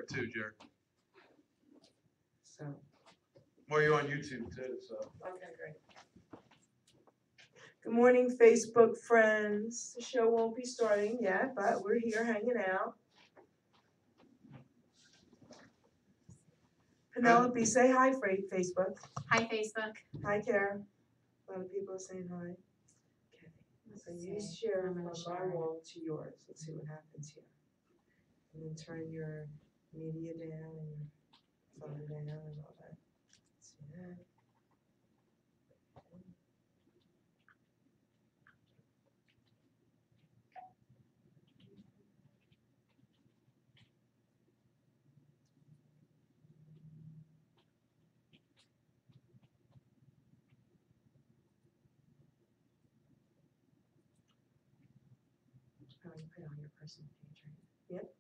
it too, Jerry. So, Or you're on YouTube too, so. okay, great. Good morning, Facebook friends. The show won't be starting yet, but we're here hanging out. Penelope, say hi, Facebook. Hi, Facebook. Hi, Kara. A lot of people are saying hi. Okay. So you share from my wall to yours. Let's see what happens here. And then turn your media down and your phone down and all that. See that? Oh, you put it on your personal page, right? Yep.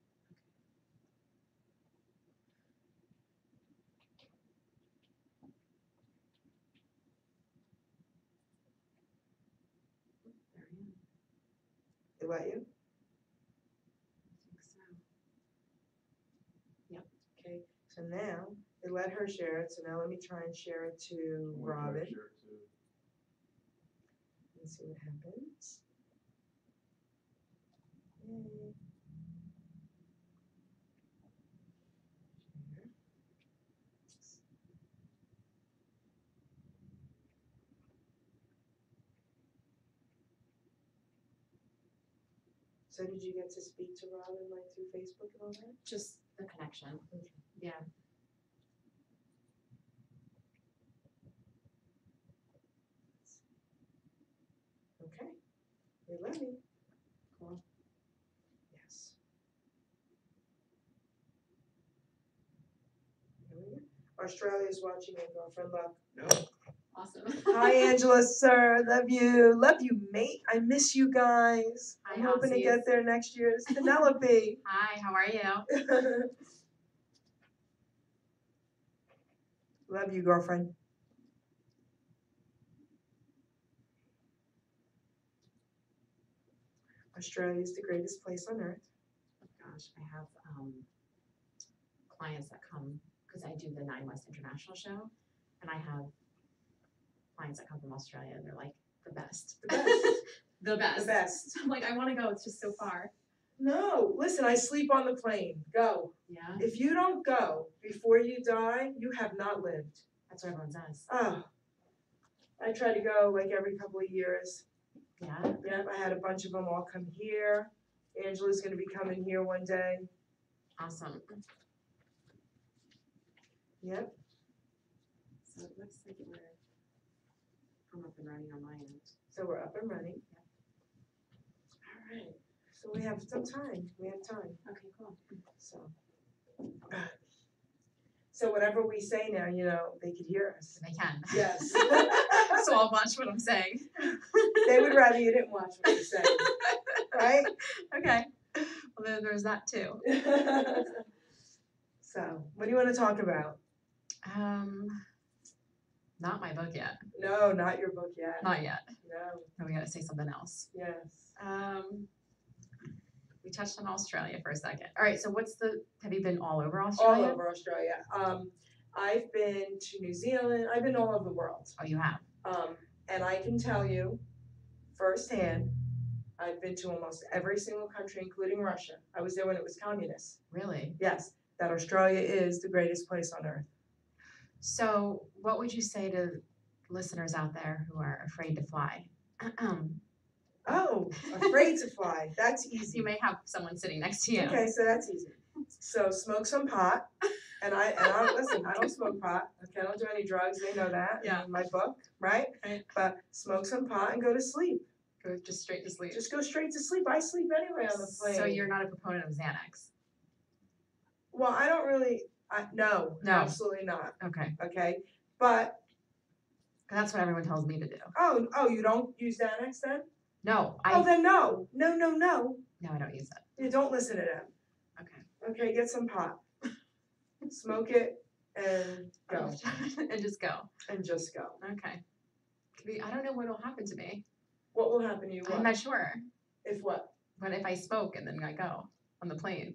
There I am. They let you? I think so. Yep. Okay. So now they let her share it. So now let me try and share it to Robin and see what happens. Yay. Share. So did you get to speak to Robin like through Facebook and all that? Just the connection. Okay. Yeah. Okay. They let me. Cool. Yes. Here we go. Australia's watching and girlfriend love. No. Awesome. Hi, Angela, sir. Love you. Love you, mate. I miss you guys. Hi, I'm hoping to Aussies. get there next year. It's Penelope. Hi, how are you? Love you, girlfriend. Australia is the greatest place on earth. Gosh, I have clients that come because I do the 9 West International show, and I have clients that come from Australia, and they're like the best. The best. The best. The best. I'm like, I want to go. It's just so far. No, listen, I sleep on the plane. Go. Yeah. If you don't go before you die, you have not lived. That's what everyone says. Oh, I try to go like every couple of years. Yeah. Yep, I had a bunch of them all come here. Angela's going to be coming here one day. Awesome. Yep. So it looks like I'm up and running on my end. So we're up and running. All right. So we have some time. We have time. Okay, cool. So whatever we say now, you know, they could hear us. They can. Yes. So I'll watch what I'm saying. They would rather you didn't watch what you say. Right? Okay. Well, then there's that too. So, what do you want to talk about? Not my book yet. No, not your book yet. Not yet. No. No, we gotta say something else. Yes. We touched on Australia for a second. All right, so have you been all over Australia? All over Australia. I've been to New Zealand. I've been all over the world. Oh, you have? And I can tell you firsthand, I've been to almost every single country, including Russia. I was there when it was communist. Really? Yes, that Australia is the greatest place on earth. So what would you say to listeners out there who are afraid to fly? Oh, afraid to fly. That's easy. You may have someone sitting next to you. Okay, so that's easy. So smoke some pot. And I listen, I don't smoke pot. Okay, I don't do any drugs. They know that. Yeah. In my book, right? Right. But smoke some pot and go to sleep. Go just straight to sleep. Just go straight to sleep. I sleep anyway on the plane. So you're not a proponent of Xanax? Well, I don't really. No, absolutely not. Okay. Okay, but that's what everyone tells me to do. Oh, you don't use Xanax then? No, then no. No, I don't use it. You don't listen to them. Okay. Okay, get some pot. Smoke it and go. And just go. And just go. Okay. I don't know what will happen to me. What will happen to you? What? I'm not sure. If what? But if I smoke and then I go on the plane.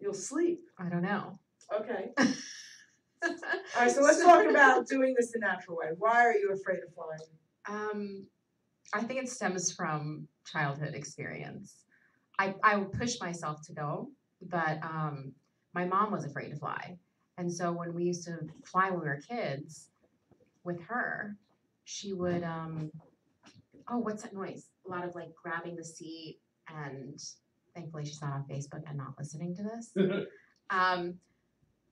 You'll sleep. I don't know. Okay. All right, so let's talk about doing this the natural way. Why are you afraid of flying? I think it stems from childhood experience. I would push myself to go, but my mom was afraid to fly. And so when we used to fly when we were kids with her, she would, oh, what's that noise? A lot of like grabbing the seat, and thankfully she's not on Facebook and not listening to this.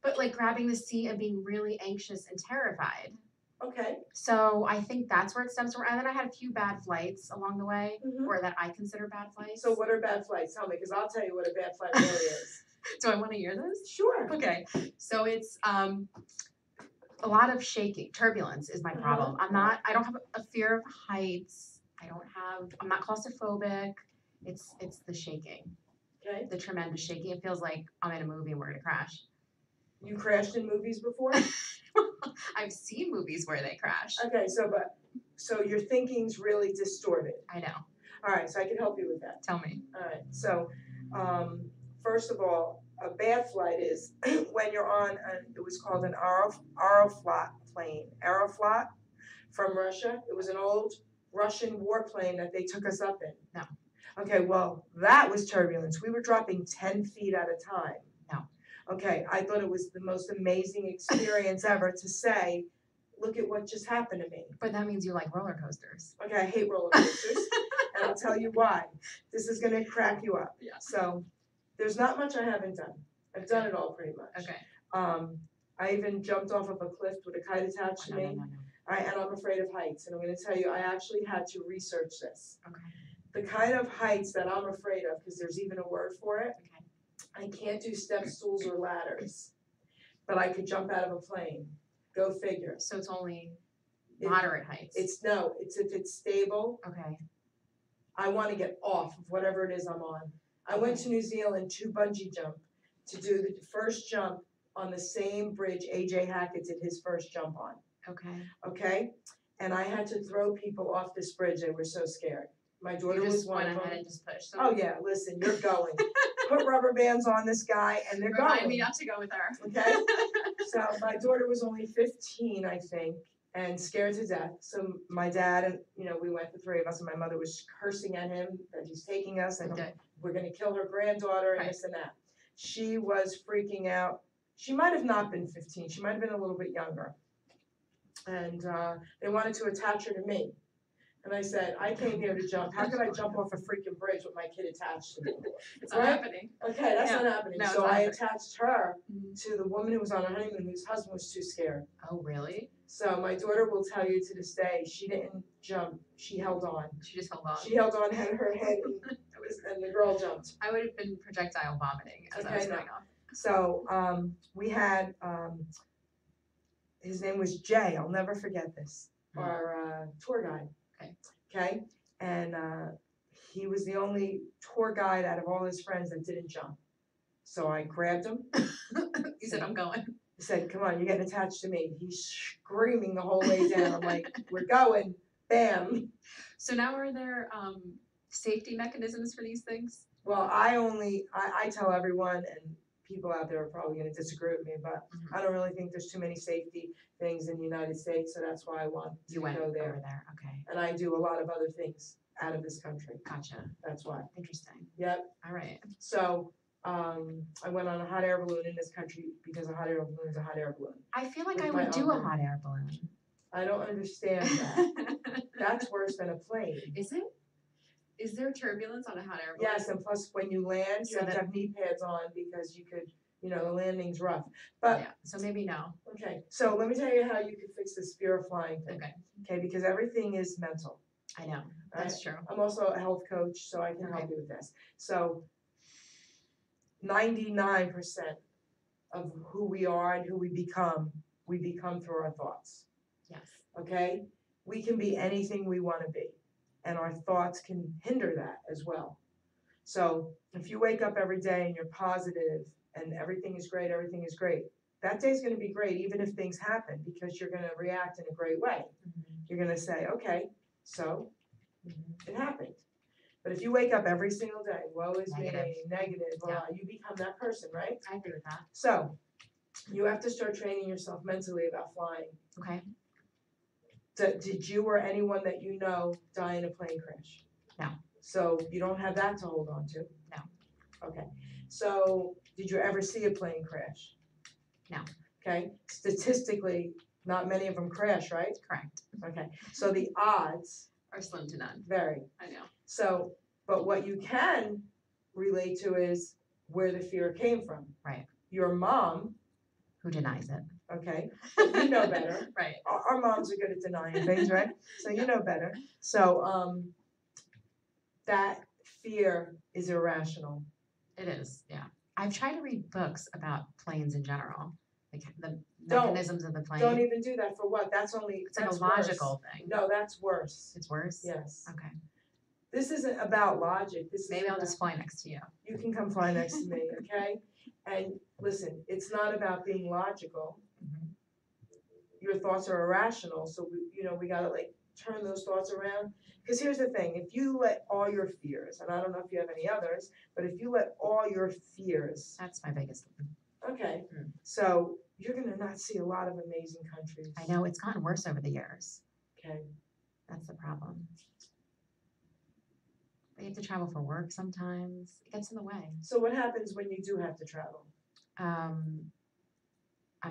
But like grabbing the seat and being really anxious and terrified. Okay. So I think that's where it stems from. And then I had a few bad flights along the way, Mhm. or that I consider bad flights. So what are bad flights? Tell me, because I'll tell you what a bad flight really is. Do I want to hear this? Sure. Okay. So it's a lot of shaking. Turbulence is my problem. I don't have a fear of heights. I'm not claustrophobic. It's the shaking. Okay. The tremendous shaking. It feels like I'm in a movie and we're gonna crash. You crashed in movies before? I've seen movies where they crash. Okay, so your thinking's really distorted. I know. All right, so I can help you with that. Tell me. All right, so first of all, a bad flight is when you're on, it was called an Aeroflot plane. Aeroflot from Russia. It was an old Russian warplane that they took us up in. No. Okay, well, that was turbulence. We were dropping 10 feet at a time. No. Okay, I thought it was the most amazing experience ever to say, look at what just happened to me. But that means you like roller coasters. Okay, I hate roller coasters, and I'll tell you why. This is gonna crack you up. Yeah. So, there's not much I haven't done. I've done it all pretty much. Okay. I even jumped off of a cliff with a kite attached to me. No. And I'm afraid of heights, and I'm gonna tell you, I actually had to research this. Okay. The kind of heights that I'm afraid of, because there's even a word for it, Okay. I can't do step stools or ladders, but I could jump out of a plane. Go figure. So it's only moderate heights. It's if it's stable. Okay. I want to get off of whatever it is I'm on. I went to New Zealand to bungee jump to do the first jump on the same bridge AJ Hackett did his first jump on. Okay. Okay? And I had to throw people off this bridge. They were so scared. My daughter You was just one went of them. ahead and just pushed. So Oh yeah, listen, you're going. Put rubber bands on this guy and they're remind going. me not to go with her. Okay? So my daughter was only 15, I think, and scared to death. So my dad and, we went, the three of us, and my mother was cursing at him that he's taking us and Okay. we're going to kill her granddaughter and Right. this and that. She was freaking out. She might have not been 15. She might have been a little bit younger. And they wanted to attach her to me. And I said, I came here to jump. How could I jump off a freaking bridge with my kid attached to me? It's not Right? happening. Okay, that's Yeah. not happening. No, it's So not I happening. attached her Mhm. to the woman who was on her honeymoon whose husband was too scared. Oh, really? So my daughter will tell you to this day, she didn't jump. She held on. She just held on. She held on, had her head, and the girl jumped. I would have been projectile vomiting as I was Okay, no. going off. So we had, his name was Jay. I'll never forget this. Our tour guide. Okay. And he was the only tour guide out of all his friends that didn't jump. So I grabbed him. You said, I'm going. He said, come on, you're getting attached to me. He's screaming the whole way down. I'm like, we're going. Bam. So now are there safety mechanisms for these things? Well, I tell everyone, and people out there are probably going to disagree with me, but I don't really think there's too many safety things in the United States, so that's why I want to went go there. over there. Okay. And I do a lot of other things out of this country. Gotcha. That's why. Interesting. Yep. All right. So I went on a hot air balloon in this country because a hot air balloon is a hot air balloon. I feel like With I my would do a uncle. hot air balloon. I don't understand that. That's worse than a plane. Is it? Is there turbulence on a hot air balloon? Yes, and plus when you land, you So have to that- have knee pads on because you could, the landing's rough. But Yeah. So maybe no. okay, so let me tell you how you could fix this fear of flying thing. Okay. Okay, because everything is mental. I know. Right? That's true. I'm also a health coach, so I can help Okay. you with this. So 99% of who we are and who we become through our thoughts. Yes. Okay? We can be anything we want to be, and our thoughts can hinder that as well. So if you wake up every day and you're positive and everything is great, that day's going to be great even if things happen because you're going to react in a great way. You're going to say, okay, so it happened. But if you wake up every single day, woe is Negative. me, negative, blah, you become that person, right? I agree with that. So you have to start training yourself mentally about flying. Okay. Did you or anyone that you know die in a plane crash? No. So you don't have that to hold on to? No. Okay. So did you ever see a plane crash? No. Okay. Statistically, not many of them crash, right? Correct. Okay. So the odds Or slim to none. vary. I know. So, but what you can relate to is where the fear came from. Right. Your mom, Who denies it? okay, but you know better. Right. Our moms are good at denying things, right? So you know better. So that fear is irrational. It is, yeah. I've tried to read books about planes in general, like the Don't. mechanisms of the plane. Don't even do that for what? That's only It's like a that's logical worse. thing. No, that's worse. It's worse? Yes. Okay. This isn't about logic. This is Maybe I'll about- just fly next to you. You can come fly next to me, okay? And listen, it's not about being logical. Mhm. Your thoughts are irrational, so we gotta like turn those thoughts around. Because here's the thing, if you let all your fears, and I don't know if you have any others, but if you let all your fears, That's my biggest one. okay, Mm. so you're gonna not see a lot of amazing countries. I know it's gotten worse over the years. Okay. That's the problem. They have to travel for work sometimes. It gets in the way. So what happens when you do have to travel? I'm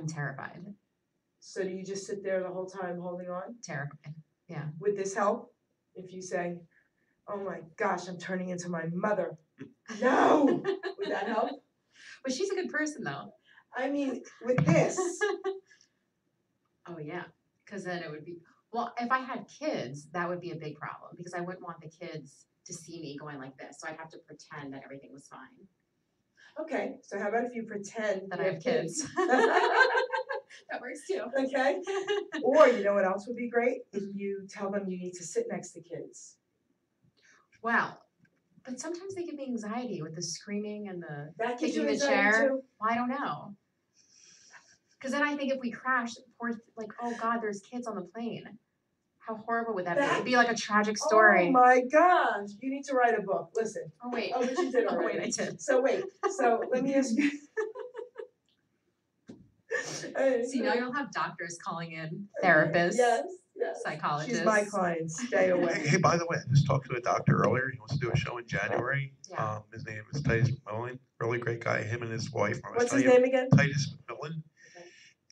terrified. So do you just sit there the whole time holding on? Terrified. Yeah. Would this help if you say, oh my gosh, I'm turning into my mother? No! Would that help? But she's a good person though. I mean, with this, Oh yeah. Because then it would be, well, if I had kids, that would be a big problem because I wouldn't want the kids to see me going like this. So I'd have to pretend that everything was fine. okay, so how about if you pretend That you I have kids. That works too. Okay? Or you know what else would be great? If you tell them you need to sit next to kids. Well, but sometimes they give me anxiety with the screaming and the That gives you kicking the anxiety chair. too? Well, I don't know. Because then I think if we crash, like, oh God, there's kids on the plane. How horrible would that be? It'd be like a tragic story. Oh my gosh, you need to write a book. Listen. Oh wait. Oh, but you did Oh already. wait, I did. So let me ask you. See, now you'll have doctors calling in, therapists, Yes, yes. psychologists. She's my client. Stay away. Hey, by the way, I just talked to a doctor earlier. He wants to do a show in January. Yeah. His name is Titus McMillan. Really great guy. Him and his wife. What's his name again? Titus McMillan.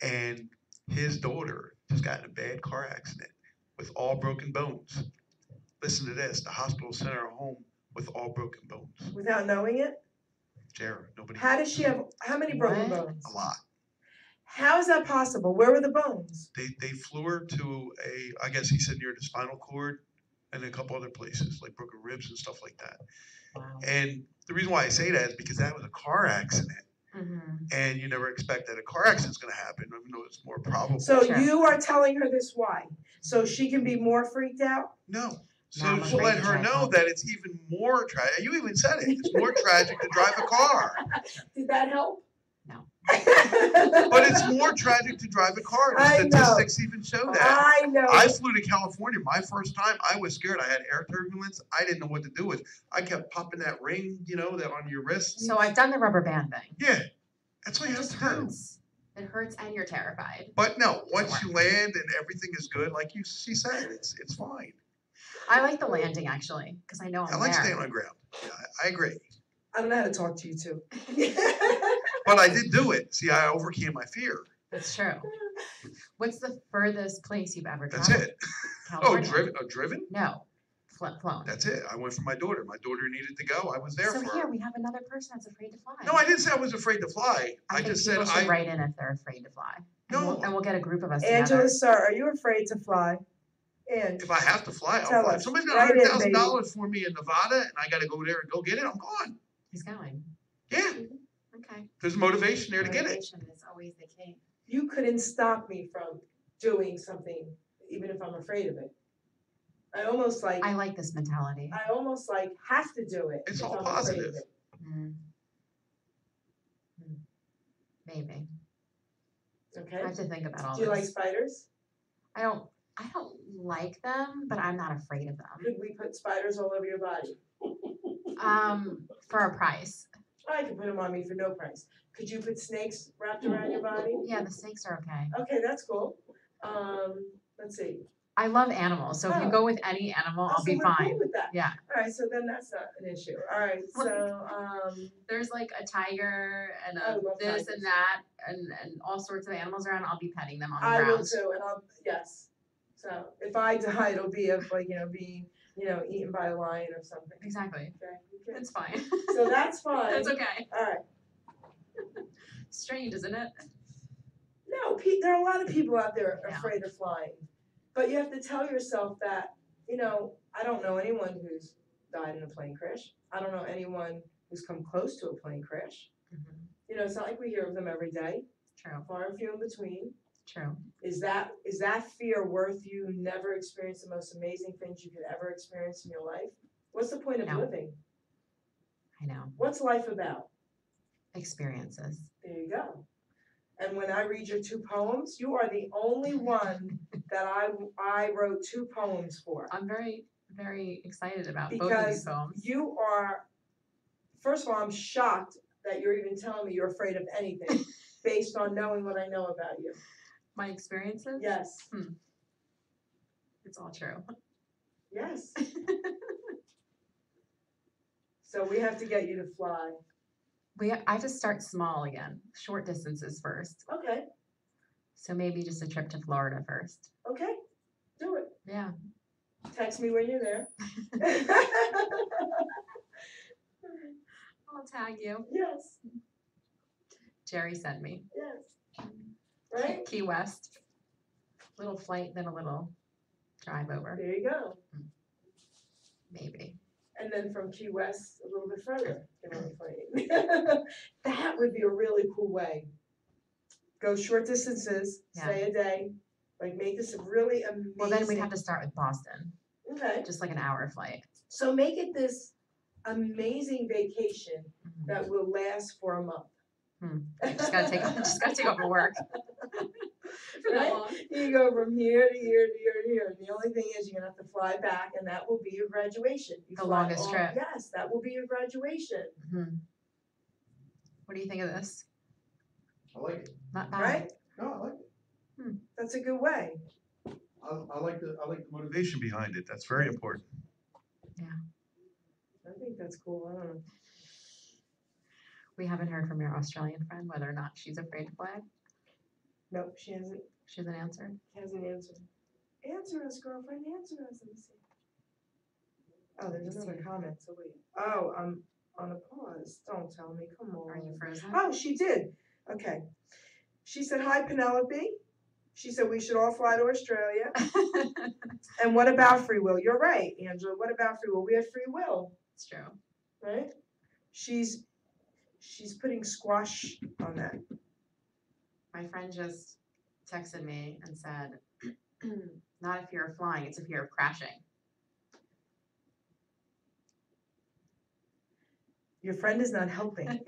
And his daughter just got in a bad car accident with all broken bones. Listen to this. The hospital sent her home with all broken bones. Without knowing it? Jared, nobody. How does she have, how many broken What? bones? A lot. How is that possible? Where were the bones? They flew her to I guess he said near the spinal cord and a couple other places, like broken ribs and stuff like that. Wow. And the reason why I say that is because that was a car accident. Mm-hmm. And you never expect that a car accident's going to happen, even though it's more probable. So Sure. you are telling her this why? So she can be more freaked out? No. Now So I'm to afraid let to her drive know home. that it's even more tragic. You even said it. It's more tragic to drive a car. Did that help? No. But it's more tragic to drive a car. The I know. statistics even show that. I know. I flew to California my first time. I was scared. I had air turbulence. I didn't know what to do with. I kept popping that ring, that on your wrist. So I've done the rubber band thing. Yeah, that's what It you have just to do. hurts. It hurts and you're terrified. But no, once you land and everything is good, like she said, it's fine. I like the landing actually, because I know I'm I like there. staying on the ground. Yeah, I agree. I don't know how to talk to you too. But I did do it. See, I overcame my fear. That's true. What's the furthest place you've ever That's traveled? it. California. Driven? No, flown. That's it. I went for my daughter. My daughter needed to go. I was there So for here her. we have another person that's afraid to fly. No, I didn't say I was afraid to fly. I think just people said should write in if they're afraid to fly. No. And we'll get a group of us Angela, together. sir, are you afraid to fly? And if I have to fly, I'll Tell fly. us. If somebody's got Write in, $100,000 for me in Nevada and I got to go there and go get it, I'm gone. He's going. Yeah, Okay. there's motivation there to get it. Motivation is always the key. you couldn't stop me from doing something, even if I'm afraid of it. I almost like I like this mentality. have to do it. It's if all I'm afraid positive. of it. Mm. Maybe. Okay. I have to think about all Do you like this. spiders? I don't like them, but I'm not afraid of them. Could we put spiders all over your body? For a price. I can put them on me for no price. Could you put snakes wrapped around your body? Yeah, the snakes are okay. Okay, that's cool. Let's see. I love animals, so if you Oh. go with any animal, I'll So be we're cool fine. with that. Yeah. All right, so then that's not an issue. All right, so There's like a tiger and I a love this tigers. and that and all sorts of animals around. I'll be petting them on the I ground. will too, and yes. So if I die, it'll be of like being eaten by a lion or something. Exactly. Okay. It's fine. So that's fine. That's okay. All right. Strange, isn't it? No, there are a lot of people out there Yeah. afraid of flying, but you have to tell yourself that I don't know anyone who's died in a plane crash. I don't know anyone who's come close to a plane crash. Mm-hmm. It's not like we hear of them every day. True. Far and few in between. True. Is that fear worth you never experience the most amazing things you could ever experience in your life? What's the point of No. living? I know. What's life about? Experiences. There you go. And when I read your 2 poems, you are the only one that I wrote 2 poems for. I'm very, very excited about both of these Because poems. you are, first of all, I'm shocked that you're even telling me you're afraid of anything based on knowing what I know about you. My experiences? Yes. It's all true. Yes. So we have to get you to fly. I have to start small again, short distances first. Okay. So maybe just a trip to Florida first. Okay. Do it. Yeah. Text me when you're there. I'll tag you. Yes. Geri sent me. Yes. Right? Key West. Little flight, then a little drive over. There you go. Maybe. And then from Key West a little bit further. That would be a really cool way. Go short distances, stay a day, like make this a really amazing. Well, then we'd have to start with Boston. Okay. Just like an hour flight. So make it this amazing vacation that will last for a month. Just gotta take off of work. Right? You go from here to here to here to here. And the only thing is you're gonna have to fly back, and that will be your graduation. The longest trip. Yes, that will be your graduation. What do you think of this? I like it. Not bad. Right? No, I like it. That's a good way. I like the motivation behind it. That's very important. Yeah. I think that's cool. I don't know. We haven't heard from your Australian friend whether or not she's afraid to fly. Nope, she hasn't answered. answered. Answer us, girlfriend. Answer us. Let me see. Oh, there's another comment. So wait. Oh, I'm on a pause. Don't tell me. Come on. Are you frozen? Oh, she did. Okay. She said, "Hi, Penelope." She said we should all fly to Australia. And what about free will? You're right, Angela. What about free will? We have free will. It's true. Right? She's putting squash on that. My friend just texted me and said, not a fear of flying, it's a fear of crashing. Your friend is not helping.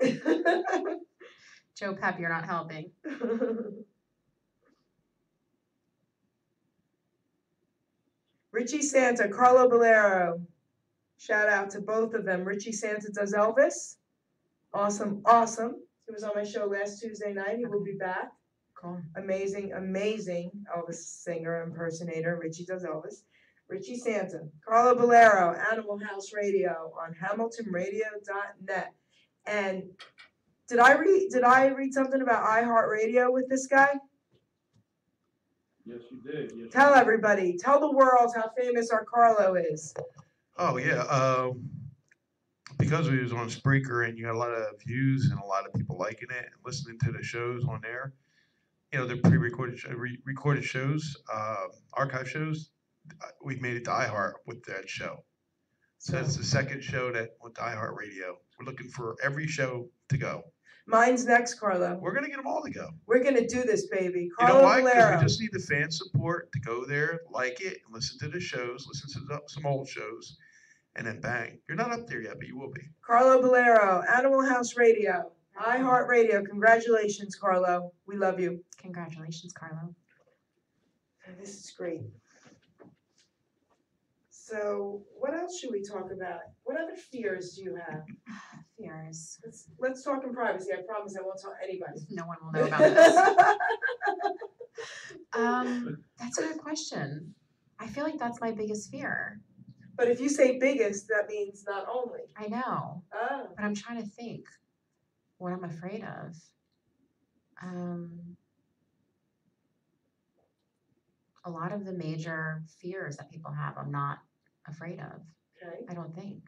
Joe Pep, you're not helping. Richie Santa, Carlo Bolero. Shout out to both of them. Richie Santa does Elvis. Awesome, awesome. He was on my show last Tuesday night. He will be back. Cool. Amazing, amazing Elvis singer, impersonator. Richie does Elvis. Richie Santa, Carlo Bolero, Animal House Radio on HamiltonRadio.net. And did I read something about iHeartRadio with this guy? Yes, you did. Yes, Tell everybody, tell the world how famous our Carlo is. Oh yeah, because we was on Spreaker and you got a lot of views and a lot of people liking it and listening to the shows on there. They're pre-recorded, recorded shows, archive shows. We've made it to iHeart with that show. So it's the second show that went to iHeartRadio. We're looking for every show to go. Mine's next, Carlo. We're gonna get them all to go. We're gonna do this, baby. You Carlo know why? Because Bolero. we just need the fan support to go there, like it, and listen to the shows, listen to some old shows, and then bang. You're not up there yet, but you will be. Carlo Bolero, Animal House Radio, iHeartRadio. Congratulations, Carlo. We love you. Congratulations, Carlo. This is great. So what else should we talk about? What other fears do you have? Fears. Let's talk in privacy. I promise I won't tell anybody. No one will know about this. That's a good question. I feel like that's my biggest fear. But if you say biggest, that means not only. I know, Oh. but I'm trying to think what I'm afraid of. A lot of the major fears that people have, I'm not afraid of. Okay. I don't think.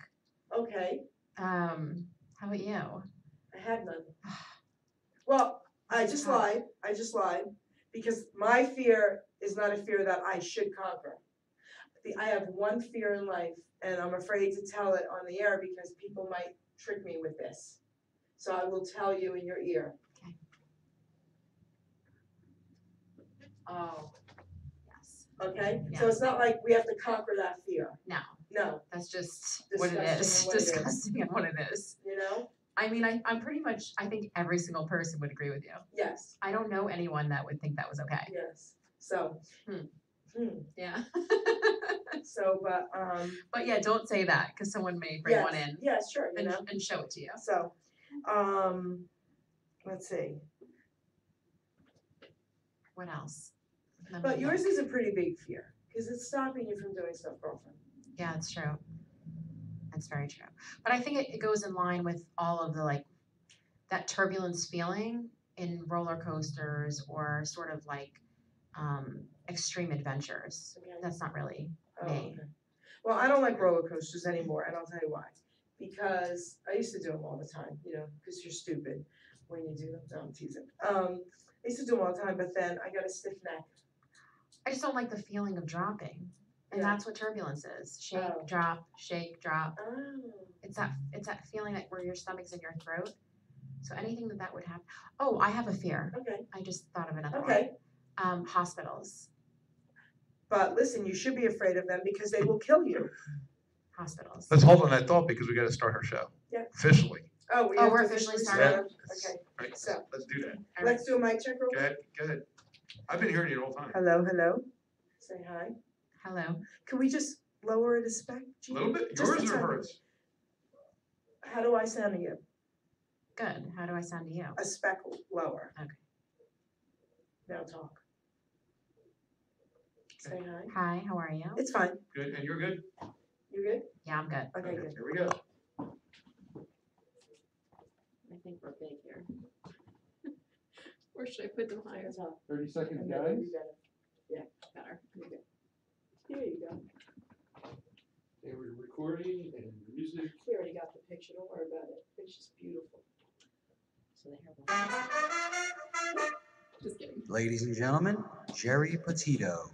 Okay. How about you? I had none. Well, I just lied. Because my fear is not a fear that I should conquer. I have one fear in life, and I'm afraid to tell it on the air because people might trick me with this. So I will tell you in your ear. Okay. Oh, yes. Okay? Yeah. So it's not like we have to conquer that fear. No. No. That's just what it is. Disgusting and what it is. Disgusting and what it is. You know? I mean, I'm pretty much, I think every single person would agree with you. Yes. I don't know anyone that would think that was okay. Yes. So. Yeah. So, But yeah, don't say that because someone may bring one in. Yeah, sure. You know? And show it to you. So, let's see. What else? But yours is a pretty big fear because it's stopping you from doing stuff, girlfriend. Yeah, it's true. That's very true. But I think it goes in line with all of the like that turbulence feeling in roller coasters or sort of like extreme adventures. Okay. That's not really me. Okay. Well, I don't like roller coasters anymore, and I'll tell you why. Because I used to do them all the time, you know, because you're stupid when you do them. No, I'm teasing. I used to do them all the time, but then I got a stiff neck. I just don't like the feeling of dropping. And Yeah. that's what turbulence is. Shake, Oh. drop, shake, drop. Oh. It's that feeling like where your stomach's in your throat. So anything that would happen. Oh, I have a fear. Okay. I just thought of another Okay. one. Hospitals. But listen, you should be afraid of them because they will kill you. Hospitals. Let's hold on that thought because we got to start our show. Yeah. Officially. Oh, we're officially starting? Okay. Right. So Let's do that. All right. let's do a mic check real Go quick. ahead. Go ahead. I've been hearing you the whole time. Hello, hello. Say hi. Hello. Can we just lower it a speck? A little bit. Just a Yours or tiny hers? How do I sound to you? Good. How do I sound to you? A speck lower. Okay. Now talk. Say hi. Hi, how are you? It's fine. Good. And you're good? You good? Yeah, I'm good. Okay, good. Here we go. I think we're big here. Or should I put them higher? That's all. 30 seconds, And then it'll be better. Better. Okay. Here you go. And we're recording and music. We already got the picture. Don't worry about it. It's just beautiful. So they have Just kidding. Ladies and gentlemen, Geri Petito.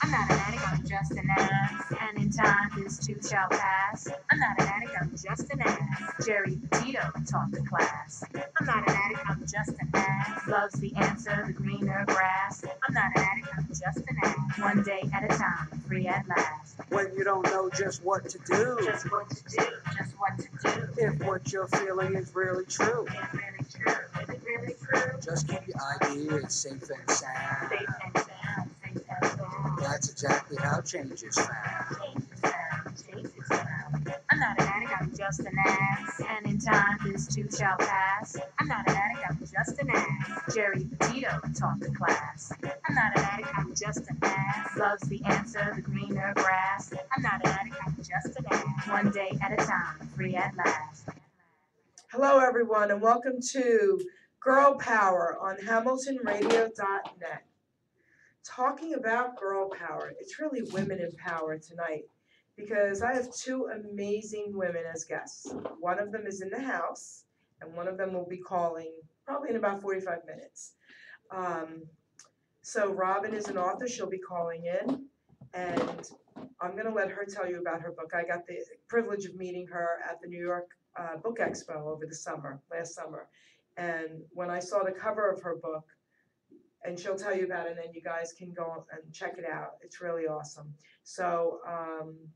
I'm not an addict, I'm just an ass. And in time, this too shall pass. I'm not an addict, I'm just an ass. Geri Petito taught the class. I'm not an addict, I'm just an ass. Loves the answer, the greener grass. I'm not an addict, I'm just an ass. One day at a time, free at last. When you don't know just what to do, Just what to do, just what to do. if what you're feeling is really true, Is it really true? Is it really true? just keep your ideas safe and sound. Safe and sound, safe and sound. That's exactly how change is found. Change is found, change is found. I'm not an addict, I'm just an ass. And in time, this too shall pass. I'm not an addict, I'm just an ass. Geri Petito taught the class. I'm not an addict, I'm just an ass. Loves the answer, the greener grass. I'm not an addict, I'm just an ass. One day at a time, free at last. Hello, everyone, and welcome to Girl Power on HamiltonRadio.net. Talking about girl power, it's really women in power tonight because I have two amazing women as guests. One of them is in the house, and one of them will be calling probably in about 45 minutes. So Robin is an author. She'll be calling in, and I'm going to let her tell you about her book. I got the privilege of meeting her at the New York Book Expo over the summer, last summer. And when I saw the cover of her book, and she'll tell you about it, and then you guys can go and check it out. It's really awesome. So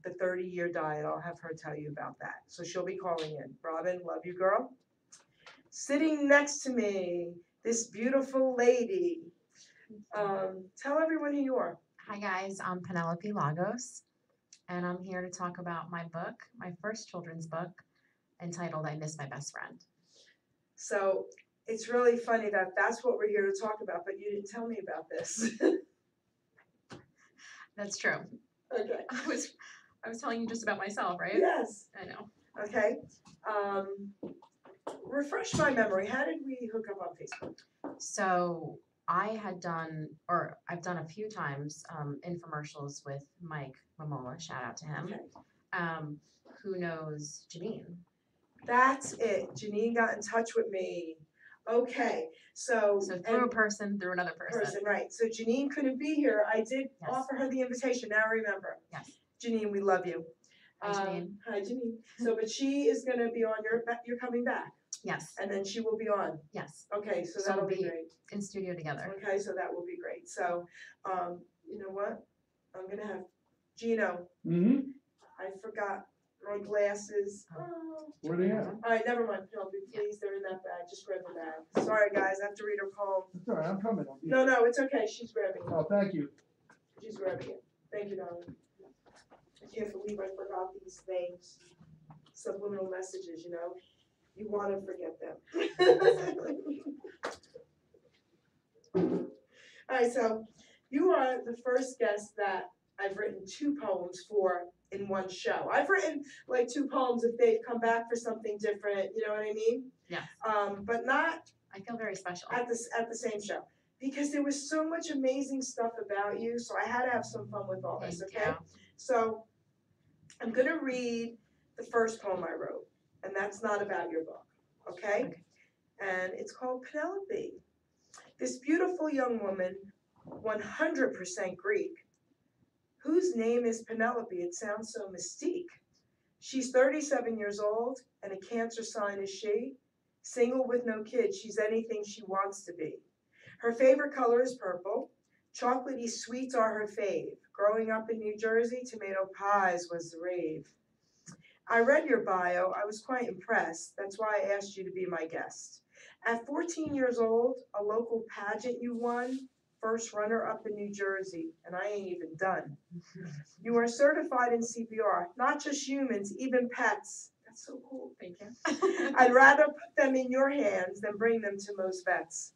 the 30-year diet, I'll have her tell you about that. So she'll be calling in. Robin, love you, girl. Sitting next to me, this beautiful lady. Tell everyone who you are. Hi guys, I'm Penelope Lagos, and I'm here to talk about my book, my first children's book, entitled I Miss My Best Friend. So it's really funny that that's what we're here to talk about, but you didn't tell me about this. That's true. Okay. I was telling you just about myself, right? Yes. I know. Okay. Refresh my memory. How did we hook up on Facebook? So I had done, or I've done a few times, infomercials with Mike Mamola, shout out to him, Okay. who knows Janine. That's it. Janine got in touch with me. Okay. So through a person, through another person. Right. So Janine couldn't be here. I did Yes. offer her the invitation. Now I remember. Yes. Janine, we love you. Hi, Janine. Hi, Janine. So, but she is going to be on you're coming back. Yes. And then she will be on. Yes. Okay, so So that'll we'll be be great. in studio together. Okay, so that will be great. So, you know what? I'm going to have Gino. Mm-hmm. I forgot my glasses. Oh. Where they at? All right, never mind. No, please, they're in that bag. Just grab the bag. Sorry, guys, I have to read her poem. That's all right, I'm coming. I'll be- No, it's okay. She's grabbing it. Oh, thank you. She's grabbing it. Thank you, darling. I can't believe I forgot these things. Subliminal messages, you know. You want to forget them. All right, so you are the first guest that I've written 2 poems for in one show. I've written like 2 poems if they've come back for something different, you know what I mean? Yes. But not I feel very special. at the same show. Because there was so much amazing stuff about you, so I had to have some fun with all this, Thank okay? you. So I'm gonna read the first poem I wrote, and that's not about your book, okay? And it's called Penelope. This beautiful young woman, 100% Greek, whose name is Penelope. It sounds so mystique. She's 37 years old, and a Cancer sign is she. Single with no kids, she's anything she wants to be. Her favorite color is purple. Chocolatey sweets are her fave. Growing up in New Jersey, tomato pies was the rave. I read your bio. I was quite impressed. That's why I asked you to be my guest. At 14 years old, a local pageant you won, first runner-up in New Jersey, and I ain't even done. You are certified in CPR, not just humans, even pets. That's so cool. Thank you. I'd rather put them in your hands than bring them to most vets.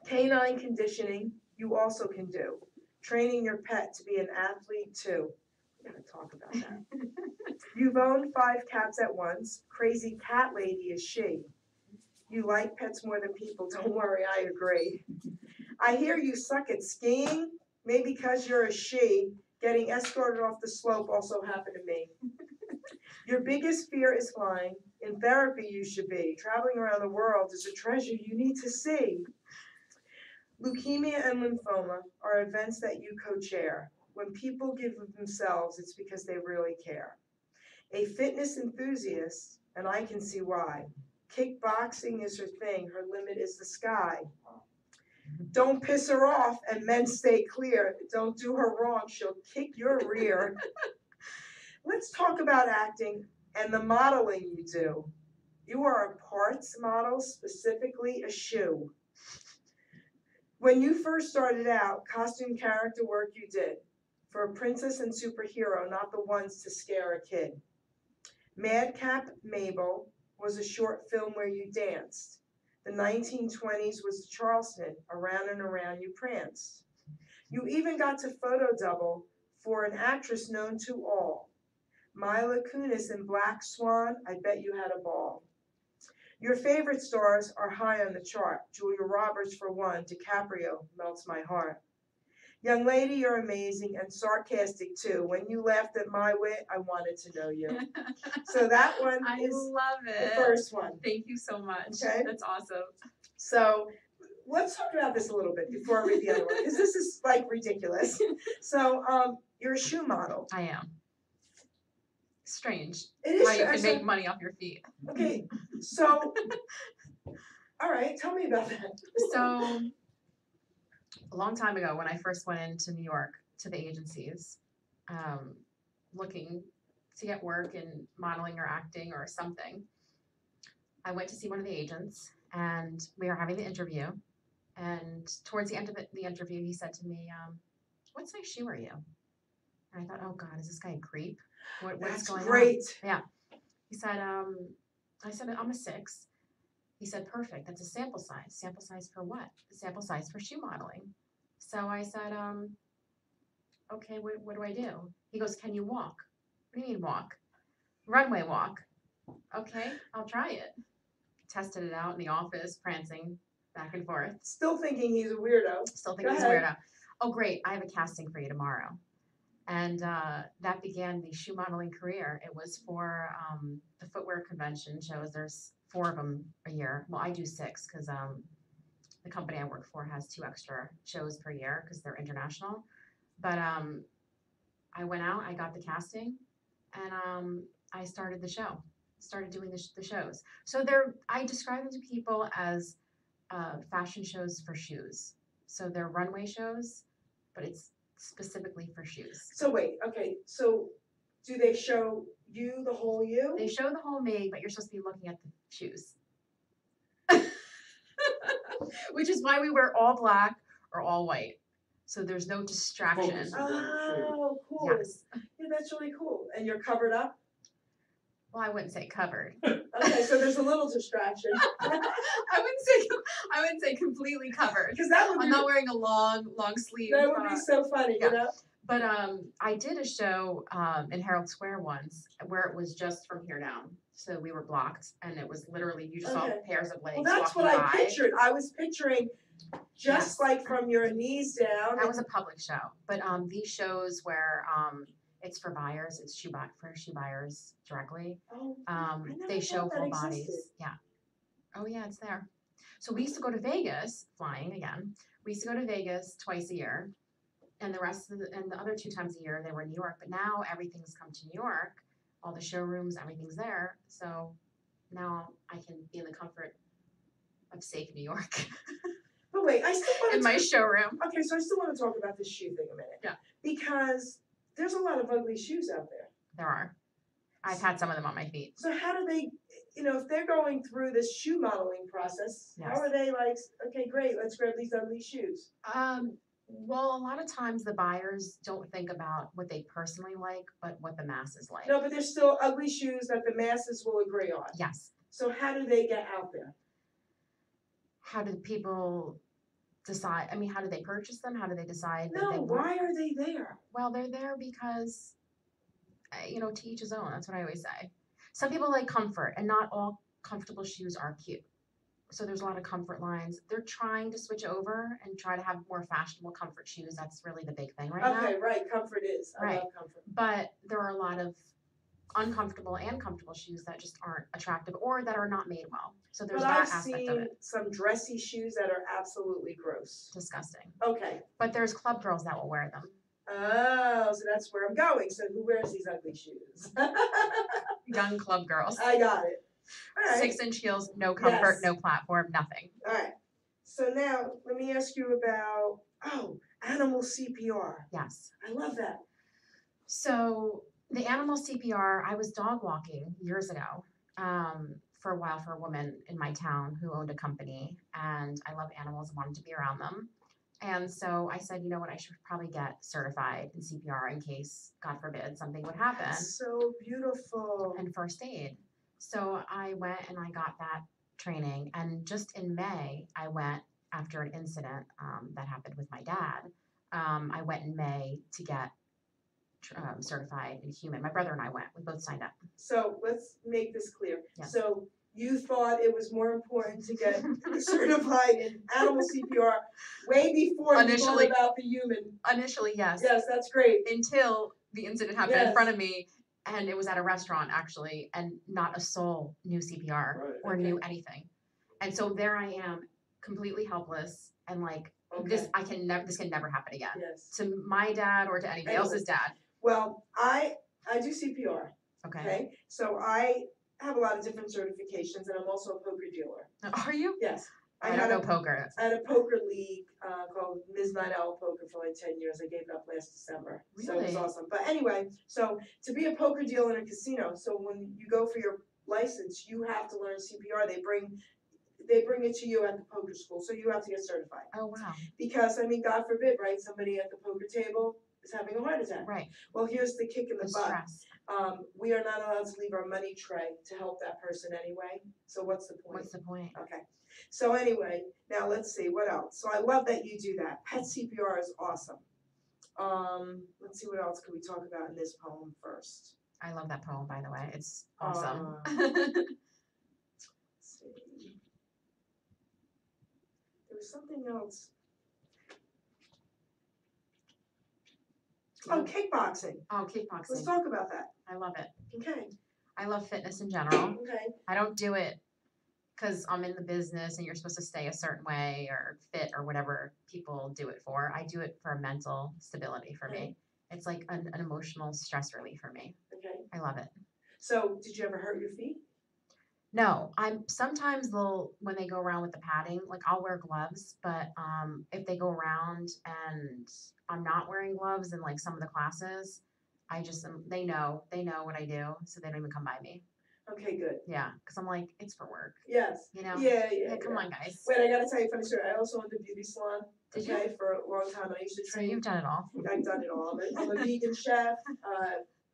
Canine conditioning, you also can do. Training your pet to be an athlete too. We gotta talk about that. You've owned 5 cats at once. Crazy cat lady is she. You like pets more than people. Don't worry, I agree. I hear you suck at skiing. Maybe because you're a she. Getting escorted off the slope also happened to me. Your biggest fear is flying. In therapy you should be. Traveling around the world is a treasure you need to see. Leukemia and lymphoma are events that you co-chair. When people give of themselves, it's because they really care. A fitness enthusiast, and I can see why. Kickboxing is her thing. Her limit is the sky. Don't piss her off and men stay clear. Don't do her wrong. She'll kick your rear. Let's talk about acting and the modeling you do. You are a parts model, specifically a shoe. When you first started out, costume character work you did. For a princess and superhero, not the ones to scare a kid. Madcap Mabel was a short film where you danced. The 1920s was Charleston, around and around you pranced. You even got to photo double for an actress known to all. Mila Kunis in Black Swan, I bet you had a ball. Your favorite stars are high on the chart. Julia Roberts for one, DiCaprio melts my heart. Young lady, you're amazing and sarcastic too. When you laughed at my wit, I wanted to know you. So that one I is love the it. first one. Thank you so much. Okay. That's awesome. So let's talk about this a little bit before I read the other one, because this is like ridiculous. So you're a shoe model. I am. Strange. It is How you true. can make money off your feet. Okay, so all right, tell me about that. So a long time ago, when I first went into New York to the agencies, looking to get work in modeling or acting or something, I went to see one of the agents, and we were having the interview. And towards the end of the interview, he said to me, "What size shoe are you?" And I thought, oh God, is this guy a creep? What's That's going great. on? Yeah. He said, I said, I'm a 6. He said, perfect. That's a sample size. Sample size for what? Sample size for shoe modeling. So I said, okay, what do I do? He goes, can you walk? What do you mean walk? Runway walk. Okay, I'll try it. Tested it out in the office, prancing back and forth. Still thinking he's a weirdo. Still thinking he's a weirdo. Oh, great. I have a casting for you tomorrow. And that began the shoe modeling career. It was for the footwear convention shows. There's 4 of them a year. Well, I do 6 because the company I work for has 2 extra shows per year because they're international. But I went out, I got the casting, and I started the show. Started doing the shows. So I describe them to people as fashion shows for shoes. So they're runway shows, but it's specifically for shoes. So wait, okay, so do they show you, the whole you? They show the whole me, but you're supposed to be looking at the shoes. Which is why we wear all black or all white. So there's no distraction. Focus. Oh, cool. Yes. Yeah, that's really cool. And you're covered up? Well, I wouldn't say covered. Okay, so there's a little distraction. I wouldn't say completely covered. Because that would be, I'm not wearing a long sleeve. that would be so funny, yeah. you know? But I did a show in Herald Square once where it was just from here down. So we were blocked, and it was literally you just saw Okay. pairs of legs. Well, that's what walking I by. pictured. I was picturing just Yes. like from your knees down. That was a public show, but these shows where it's for buyers, it's for shoe buyers directly. Oh, I never They show thought that full bodies. existed. Yeah. Oh yeah, it's there. So we used to go to Vegas, flying again. We used to go to Vegas twice a year, and the other 2 times a year they were in New York. But now everything's come to New York. All the showrooms, everything's there. So now I can be in the comfort of safe New York But wait, I still want in to my showroom. Okay, so I still want to talk about this shoe thing a minute. Yeah. Because there's a lot of ugly shoes out there. There are. I've had some of them on my feet. So how do they, if they're going through this shoe modeling process, Yes. how are they like, okay, great, let's grab these ugly shoes? Well, a lot of times the buyers don't think about what they personally like, but what the masses like. No, but there's still ugly shoes that the masses will agree on. Yes. So how do they get out there? How do people decide? I mean, how do they purchase them? How do they decide that they No, want? why are they there? Well, they're there because, to each his own. That's what I always say. Some people like comfort, and not all comfortable shoes are cute. So there's a lot of comfort lines. They're trying to switch over and try to have more fashionable comfort shoes. That's really the big thing right now. Okay, right, comfort is. I Right. love comfort. But there are a lot of uncomfortable and comfortable shoes that just aren't attractive or that are not made well. So there's But that I've aspect of seen it. some dressy shoes that are absolutely gross. Disgusting. Okay. But there's club girls that will wear them. Oh, so that's where I'm going. So who wears these ugly shoes? Young club girls. I got it. All right. 6-inch heels, no comfort, Yes. no platform, nothing. All right. So now let me ask you about, animal CPR. Yes. I love that. So the animal CPR, I was dog walking years ago for a while for a woman in my town who owned a company, and I love animals and wanted to be around them. And so I said, you know what, I should probably get certified in CPR in case, God forbid, something would happen. That's so beautiful. And first aid. So I went and I got that training. And just in May, I went after an incident that happened with my dad. I went in May to get certified in human. My brother and I went. We both signed up. So let's make this clear. Yes. So you thought it was more important to get certified in animal CPR way before you Initially. thought about the human. Initially, yes. Yes, that's great. Until the incident happened in Yes. front of me. And it was at a restaurant, actually. And not a soul knew CPR Right. or Okay. knew anything. And so there I am, completely helpless. And like, this can never happen again. Yes. To my dad or to anybody Anyone. else's dad. Well, I do CPR. Okay. Okay. So I have a lot of different certifications, and I'm also a poker dealer. Are you? Yes. I don't know poker. I had a poker league called Ms. Night Owl Poker for like 10 years. I gave it up last December. So it was Really? awesome. But anyway, so to be a poker dealer in a casino, so when you go for your license, you have to learn CPR. They bring it to you at the poker school, so you have to get certified. Oh wow. Because, I mean, God forbid, right? Somebody at the poker table is having a heart attack. Right. Well, here's the kick in the The butt. stress. We are not allowed to leave our money tray to help that person anyway. So what's the point? What's the point? Okay. So anyway, now let's see what else. So I love that you do that. Pet CPR is awesome. Let's see what else could we talk about in this poem first. I love that poem, by the way. It's awesome. Let's see. There was something else. Oh, kickboxing. Oh, Let's kickboxing. talk about that. I love it. Okay. I love fitness in general. Okay. I don't do it because I'm in the business and you're supposed to stay a certain way or fit or whatever people do it for. I do it for mental stability for me. It's like an emotional stress relief for me. Okay. I love it. So, did you ever hurt your feet? No, I'm sometimes they'll when they go around with the padding, like I'll wear gloves, but if they go around and I'm not wearing gloves in like some of the classes, I just they know what I do, so they don't even come by me. Okay, good. Yeah, because I'm like it's for work, Yes. you know. Yeah. Come on, guys. Wait, I gotta tell you a funny story. I also owned a beauty salon. Did you? Okay, for a long time. And I used to So train. you've done it all. I've done it all. I'm a vegan chef.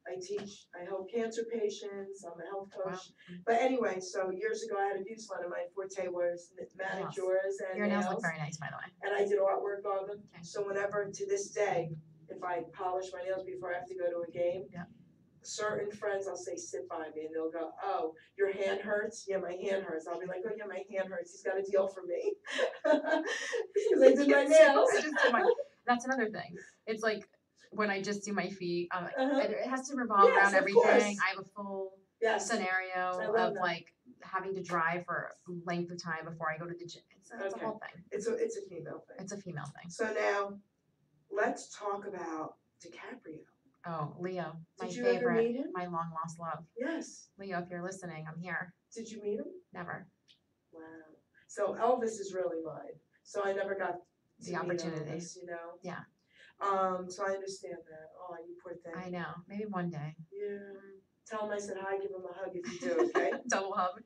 I help cancer patients. I'm a health coach. Wow. But anyway, so years ago I had a beauty salon and my forte was manicures and Your nails nails. look very nice, by the way. And I did artwork on them. Okay. So whenever to this day, if I polish my nails before I have to go to a game, Yeah. certain friends I'll say sit by me and they'll go, oh, your hand hurts? Yeah, my hand hurts. I'll be like, oh yeah, my hand hurts. He's got a deal for me. Because I did my nails. I just did my, that's another thing. It's like when I just do my feet, it has to revolve Yes, around of everything. course. I have a full Yes. scenario I love of that. like having to drive for a length of time before I go to the gym. It's a Okay. whole thing. It's a female thing. It's a female thing. So now, let's talk about DiCaprio. Oh, Leo, my Did you ever favorite, meet him? my long lost love. Yes. Leo, if you're listening, I'm here. Did you meet him? Never. Wow. So Elvis is really mine. So I never got to The meet opportunity. Elvis, you know? Yeah. So I understand that. Oh, you poor thing. I know. Maybe one day. Yeah. Tell him I said hi, give him a hug if you do, okay? Double hug.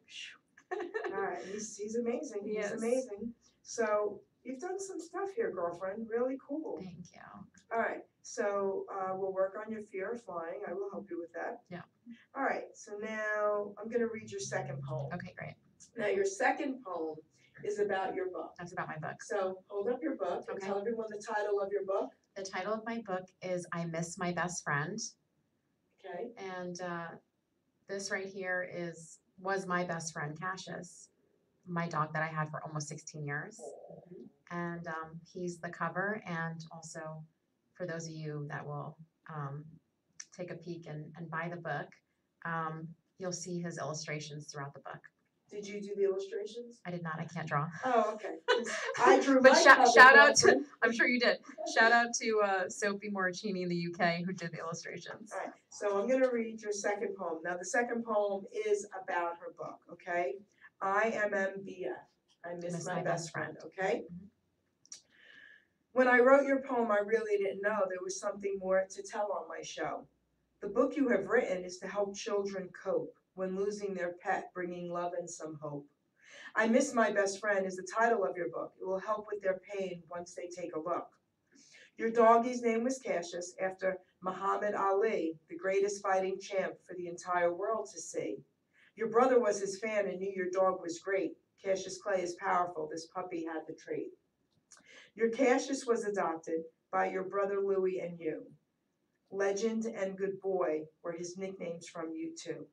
All right. He's amazing. He He's is. amazing. So you've done some stuff here, girlfriend. Really cool. Thank you. All right. So we'll work on your fear of flying. I will help you with that. Yeah. All right. So now I'm going to read your second poem. Okay, great. Now your second poem is about your book. That's about my book. So hold up your book and Okay. tell everyone the title of your book. The title of my book is I Miss My Best Friend. Okay. And this right here was my best friend, Cassius, my dog that I had for almost 16 years. And he's the cover. And also, for those of you that will take a peek and buy the book, you'll see his illustrations throughout the book. Did you do the illustrations? I did not. I can't draw. Oh, okay. 'Cause I drew But my shout cover, out to, girlfriend. I'm sure you did. Shout out to Sophie Moricini in the UK who did the illustrations. All right. So I'm going to read your second poem. Now the second poem is about her book. Okay. IMMBF. I miss my best friend. Okay. Mhm. When I wrote your poem, I really didn't know there was something more to tell on my show. The book you have written is to help children cope when losing their pet, bringing love and some hope. I Miss My Best Friend is the title of your book. It will help with their pain once they take a look. Your doggie's name was Cassius after Muhammad Ali, the greatest fighting champ for the entire world to see. Your brother was his fan and knew your dog was great. Cassius Clay is powerful. This puppy had the trait. Your Cassius was adopted by your brother Louie and you. Legend and Good Boy were his nicknames from you too.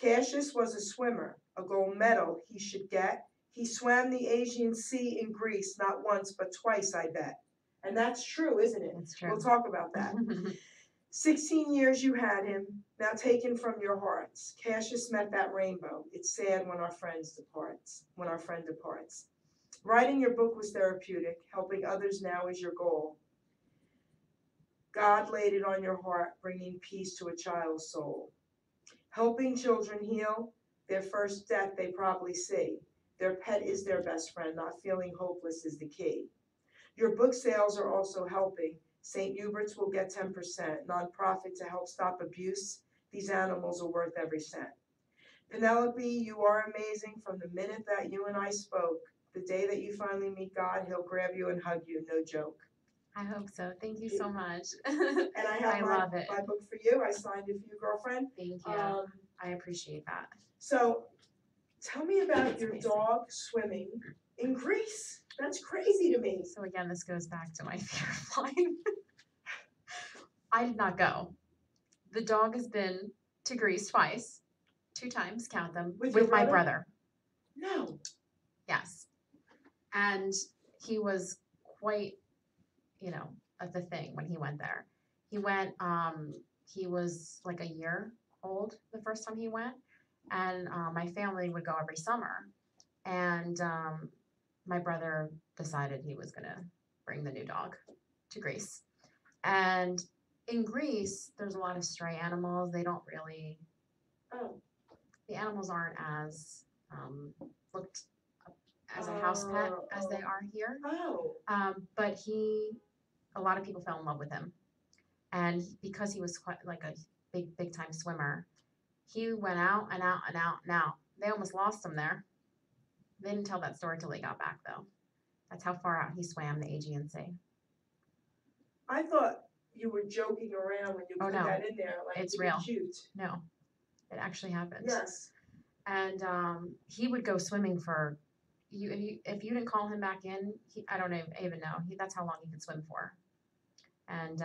Cassius was a swimmer, a gold medal he should get. He swam the Aegean Sea in Greece not once but twice, I bet. And that's true, isn't it? That's true. We'll talk about that. 16 years you had him, now taken from your hearts. Cassius met that rainbow. It's sad when our friend departs. Writing your book was therapeutic. Helping others now is your goal. God laid it on your heart, bringing peace to a child's soul. Helping children heal, their first death they probably see. Their pet is their best friend, not feeling hopeless is the key. Your book sales are also helping. St. Hubert's will get 10%, nonprofit to help stop abuse. These animals are worth every cent. Penelope, you are amazing from the minute that you and I spoke. The day that you finally meet God, he'll grab you and hug you, no joke. I hope so. Thank you so much. And I have I my, love it. my book for you. I signed it for you, girlfriend. Thank you. I appreciate that. So tell me about That's your amazing. dog swimming in Greece. That's crazy to me. So again, this goes back to my fear of flying. I did not go. The dog has been to Greece twice, 2 times, count them, With with your my brother? brother. No. Yes. And he was quite, the thing when he went there. He went, he was like a year old the first time he went. And my family would go every summer. And my brother decided he was going to bring the new dog to Greece. And in Greece, there's a lot of stray animals. They don't really, the animals aren't as looked as a house pet as they are here. But a lot of people fell in love with him. And because he was quite like a big time swimmer, he went out and out and out and out. They almost lost him there. They didn't tell that story till they got back, though. That's how far out he swam the Aegean Sea. I thought you were joking around when you put that in there. Like, it's real. Cute. No, it actually happened. Yes. And he would go swimming for you. If you didn't call him back in, I don't even know. That's how long he could swim for. And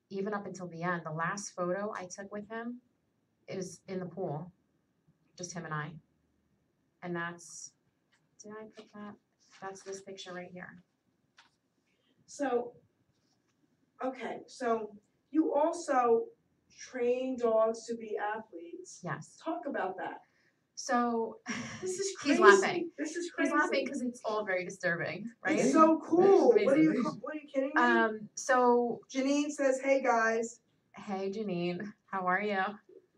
even up until the end, the last photo I took with him is in the pool, just him and I. And did I put that? That's this picture right here. So, okay, so you also train dogs to be athletes. Yes. Talk about that. So this is crazy. He's laughing. This is crazy. He's laughing because it's all very disturbing, right? It's so cool. What are you kidding me? So Janine says, "Hey guys." Hey Janine, how are you?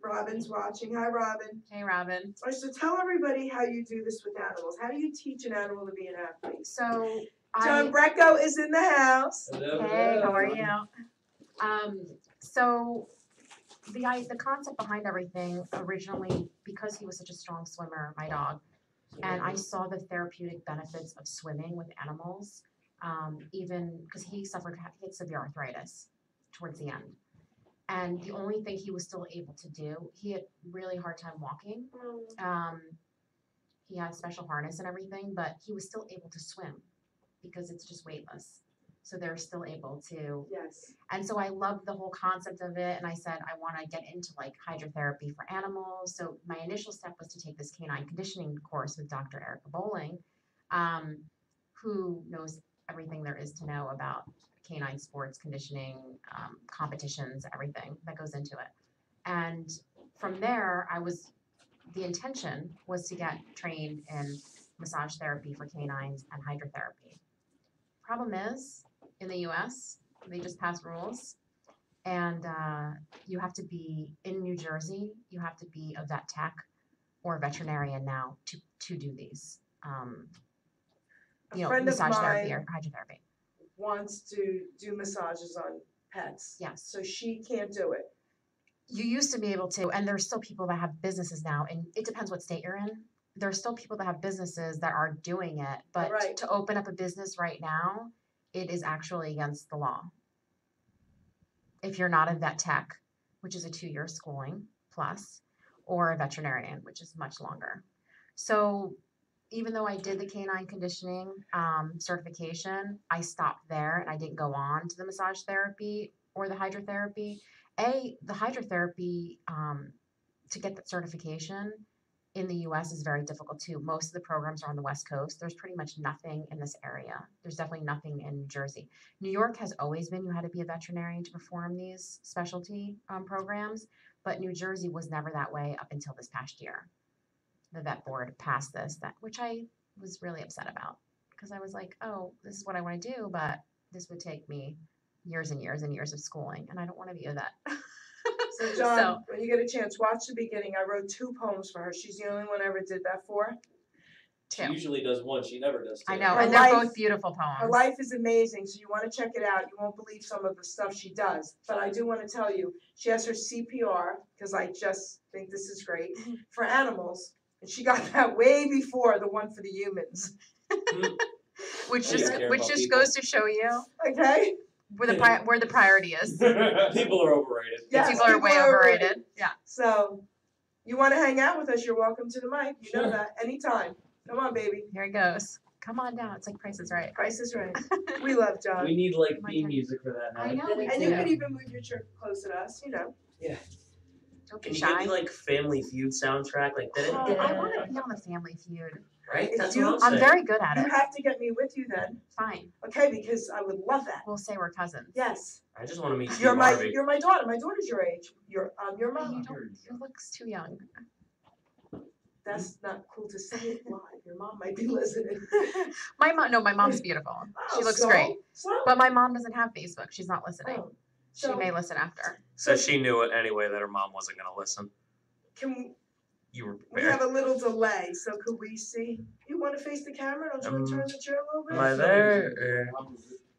Robin's watching. Hi, Robin. Hey, Robin. All right, so tell everybody how you do this with animals. How do you teach an animal to be an athlete? So John Greco is in the house. Hello. Hey, how are you? So the concept behind everything originally, because he was such a strong swimmer, my dog, and I saw the therapeutic benefits of swimming with animals, even because he had severe arthritis towards the end. And the only thing he was still able to do, he had really hard time walking. He had special harness and everything, but he was still able to swim because it's just weightless. So they're still able to. Yes. And so I loved the whole concept of it. And I said, I want to get into like hydrotherapy for animals. So my initial step was to take this canine conditioning course with Dr. Erica Bowling, who knows everything there is to know about canine sports, conditioning, competitions, everything that goes into it. And from there, the intention was to get trained in massage therapy for canines and hydrotherapy. Problem is, in the US, they just passed rules, and you have to be in New Jersey, you have to be a vet tech or a veterinarian now to do these, massage therapy or hydrotherapy. Wants to do massages on pets. Yes. So she can't do it. You used to be able to, and there's still people that have businesses now, and it depends what state you're in. There's still people that have businesses that are doing it, but to open up a business right now, it is actually against the law. If you're not a vet tech, which is a 2-year schooling plus, or a veterinarian, which is much longer. So even though I did the canine conditioning certification, I stopped there and I didn't go on to the massage therapy or the hydrotherapy. The hydrotherapy, to get that certification in the US is very difficult too. Most of the programs are on the West Coast. There's pretty much nothing in this area. There's definitely nothing in New Jersey. New York has always been, you had to be a veterinarian to perform these specialty programs, but New Jersey was never that way up until this past year. The vet board passed this, which I was really upset about because I was like, oh, this is what I want to do, but this would take me years and years and years of schooling, and I don't want to be a vet. So John, when you get a chance, watch the beginning. I wrote 2 poems for her. She's the only one I ever did that for. 2. She usually does 1. She never does 2. I know, and they're both beautiful poems. Her life is amazing, so you want to check it out. You won't believe some of the stuff she does. But I do want to tell you, she has her CPR, because I just think this is great, for animals. And she got that way before the one for the humans. Which I just don't care which about just people. goes to show you Okay? where the priority is. People are overrated. Yes, People are way overrated. Yeah. So, you want to hang out with us, you're welcome to the mic. You know Sure. that. Anytime. Come on, baby. Here it goes. Come on down. It's like Price is Right. Price is right. We love John. We need like My theme turn. music for that now. I know, we And do. you could even move your chair closer to us, you know. Don't Can be you give shy. me like Family Feud soundtrack? Like, Oh, I want to be on the Family Feud. right? If That's you- what I'm I'm saying. very good at You it. have to get me with you then. Fine. Okay, because I would love that. We'll say we're cousins. Yes. I just want to meet Steve You're my Harvey. daughter. My daughter's your age. Your You mom. you look too young. That's not cool to say it live. Your mom might be listening. My mom's beautiful. She Oh, looks so? great. So? But my mom doesn't have Facebook. She's not listening. Oh, She so may listen after. So she knew it anyway that her mom wasn't going to listen. can You were we prepared. have a little delay? So could we see? You want to face the camera? Don't you want to turn the chair a little bit? Am I there?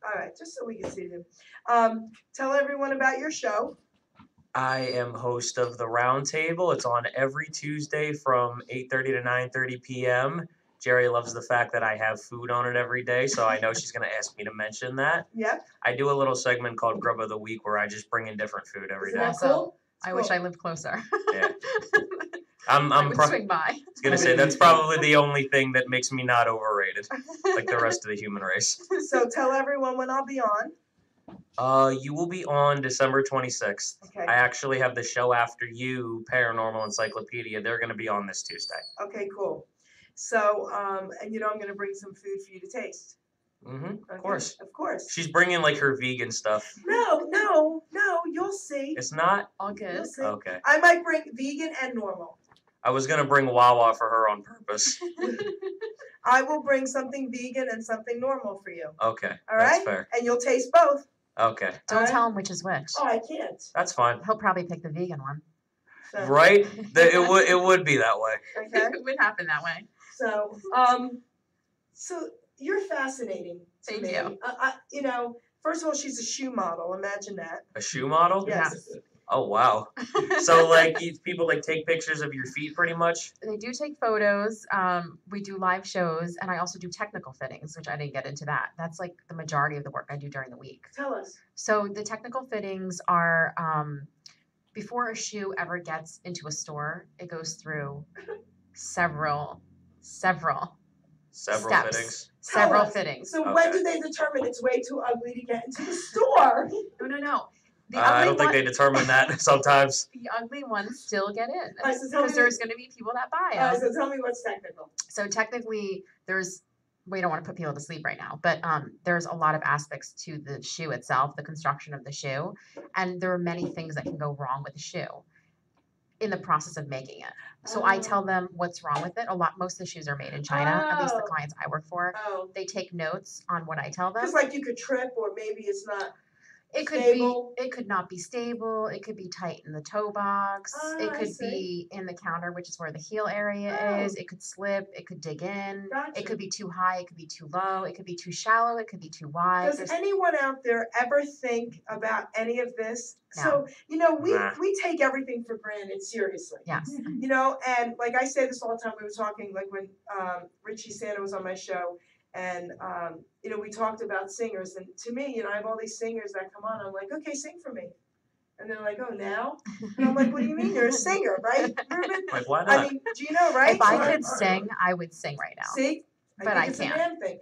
All right, just so we can see them. Tell everyone about your show. I am host of The Round Table. It's on every Tuesday from 8:30 to 9:30 p.m. Geri loves the fact that I have food on it every day, so I know she's going to ask me to mention that. Yep. I do a little segment called Grub of the Week where I just bring in different food every Isn't day. that Awesome. cool? I wish I lived closer. Yeah. I I'm would pro- swing by. gonna say that's probably the only thing that makes me not overrated, like the rest of the human race. So tell everyone when I'll be on. You will be on December 26th. Okay. I actually have the show after you, Paranormal Encyclopedia. They're gonna be on this Tuesday. Okay, cool. So, and you know I'm gonna bring some food for you to taste. Of Okay? course. Of course. She's bringing like her vegan stuff. No, you'll see. It's not All good. You'll see. okay. I might bring vegan and normal. I was gonna bring Wawa for her on purpose. I will bring something vegan and something normal for you. Okay, All that's right? fair. And you'll taste both. Okay, Don't Alright. tell him which is which. Oh, I can't. that's fine. He'll probably pick the vegan one. So, Right? It would be that way. Okay. It would happen that way. So, so you're fascinating to Thank me. you. You know, first of all, she's a shoe model. Imagine that. A shoe model? Yes. Oh wow. So like people like take pictures of your feet pretty much? They do take photos. We do live shows, and I also do technical fittings, which I didn't get into that. That's like the majority of the work I do during the week. Tell us. So the technical fittings are before a shoe ever gets into a store, it goes through several Several steps. fittings. Tell Several us. fittings. So when Okay. do they determine it's way too ugly to get into the store? No. The I ugly don't think they determine that sometimes. the ugly ones still get in Alright, so tell because me- there's going to be people that buy All right, them. so tell me what's technical. So technically, we don't want to put people to sleep right now, but there's a lot of aspects to the shoe itself, the construction of the shoe, and there are many things that can go wrong with the shoe in the process of making it. So I tell them what's wrong with it. Most of the shoes are made in China, at least the Oh. clients I work for. Oh, They take notes on what I tell them. because like you could trip, or maybe it's not. It could stable. be, it could not be stable. It could be tight in the toe box. Ah, It I could see. be in the counter, which is where the heel area Oh. is. It could slip. It could dig in. Gotcha. It could be too high. It could be too low. It could be too shallow. It could be too wide. Does There's- anyone out there ever think about any of this? No. So, you know, Nah. we take everything for granted, seriously. yes. You know, and like I say this all the time, we were talking, like when Richie Santa was on my show, and, you know, we talked about singers, and to me, you know, I have all these singers that come on, I'm like, okay, sing for me. And they're like, oh, now? And I'm like, what do you mean, you're a singer, right, Ruben? Like why not? I mean, do you know, right? If I So could sing, I would sing right now. See? But think I it's can't. a man thing.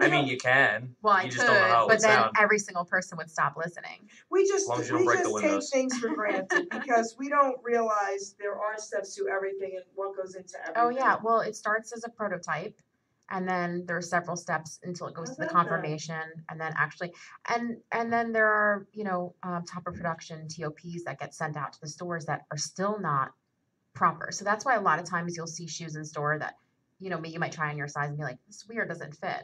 I mean you can. Well, I You could, just don't know how it but would then sound. every single person would stop listening. We just As long as you don't break the take windows. things for granted because we don't realize there are steps to everything and what goes into everything. Oh yeah, well it starts as a prototype and then there are several steps until it goes I to the love that. confirmation and then actually and then there are, you know, top of production TOPs that get sent out to the stores that are still not proper. So that's why a lot of times you'll see shoes in store that, you know, you might try on your size and be like, this weird doesn't fit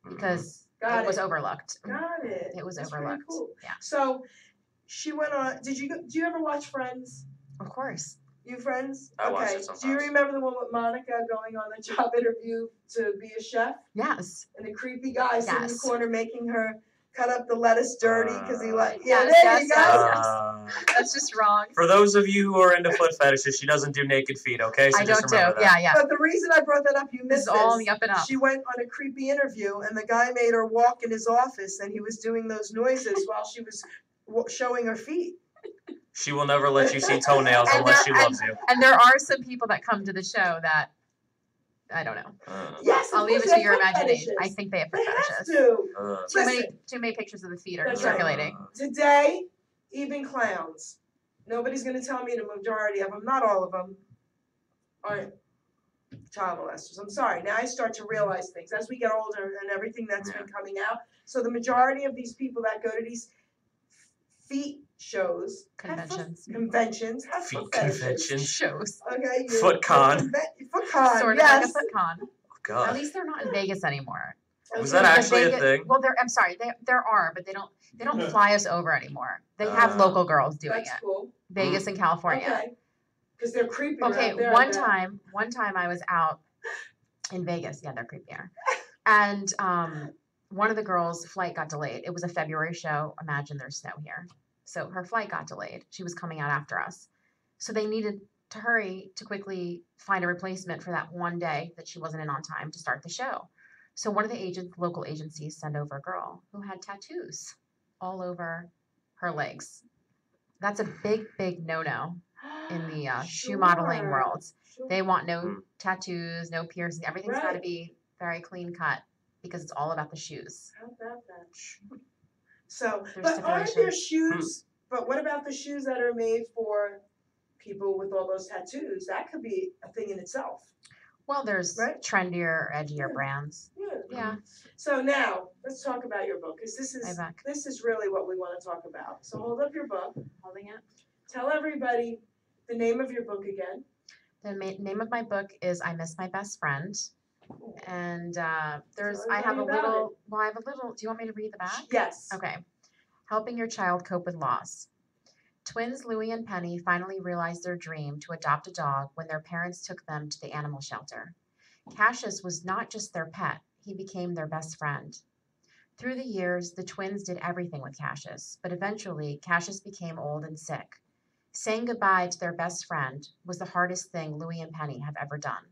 because Got it was it. overlooked. Got it. It was That's pretty overlooked. Cool. Yeah. So she went on. Do you ever watch Friends? Of course. You Friends? I watch it Do you sometimes. remember the one with Monica going on the job interview to be a chef Yes. and the creepy guy sitting in the Yes. corner making her cut up the lettuce dirty because he like. Yeah, Yes, there yes, you go. yes. That's just wrong. For those of you who are into foot fetishes, she doesn't do naked feet, okay? So I just don't remember do. that. Yeah. But the reason I brought that up, you This missed is all on the up and up. She went on a creepy interview, and the guy made her walk in his office, and he was doing those noises while she was showing her feet. She will never let you see toenails And unless she there- loves you. And there are some people that come to the show that I don't know. Yes, I'll of leave course, it to they your have foot imagination. I fetishes. think they have foot They have fetishes. to. Too many pictures of the feet are That's right. circulating. Today, even clowns. Nobody's going to tell me the majority of them, not all of them, are child molesters. I'm sorry. Now I start to realize things as we get older and everything that's been coming out. So the majority of these people that go to these feet shows, conventions, have Feet foot fetishes. conventions. Shows. Okay. Foot con. Foot con. Sort of yes. like a foot con. Oh, God. At least they're not in Vegas anymore. Was that actually a Vegas, thing? Well, I'm sorry. There are, but they don't fly us over anymore. They have local girls doing That's it. cool. Vegas and California. Okay. Because they're creepy. Okay, out there, one time I was out in Vegas. Yeah, they're creepier. And one of the girls' flight got delayed. It was a February show. Imagine there's snow here. So her flight got delayed. She was coming out after us. So they needed to hurry to quickly find a replacement for that one day that she wasn't in on time to start the show. So one of the local agencies sent over a girl who had tattoos all over her legs. That's a big, big no-no in the shoe modeling world. Sure. They want no tattoos, no piercings. Everything's got to Right. be very clean cut because it's all about the shoes. How about that? So, There's but aren't there stipulations. shoes? But what about the shoes that are made for people with all those tattoos? That could be a thing in itself. Well, there's Right. trendier, edgier Yeah. brands. Yeah. So now let's talk about your book, because My book. this is really what we want to talk about. So hold up your book. Holding it. Tell everybody the name of your book again. The name of my book is I Miss My Best Friend. And I have a everybody about little, well, I have a little, do you want me to read the back? Yes. Okay. Helping your child cope with loss. Twins Louie and Penny finally realized their dream to adopt a dog when their parents took them to the animal shelter. Cassius was not just their pet, he became their best friend. Through the years, the twins did everything with Cassius, but eventually Cassius became old and sick. Saying goodbye to their best friend was the hardest thing Louie and Penny have ever done.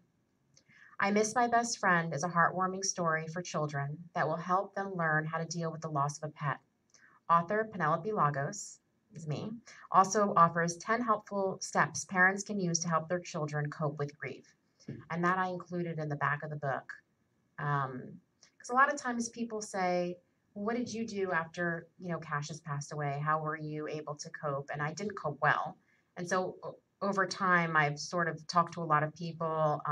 I Miss My Best Friend is a heartwarming story for children that will help them learn how to deal with the loss of a pet. Author Penelope Lagos, is me, also offers 10 helpful steps parents can use to help their children cope with grief. And that I included in the back of the book. Because a lot of times people say, well, what did you do after, Cassius passed away? How were you able to cope? And I didn't cope well. And so over time, I've sort of talked to a lot of people,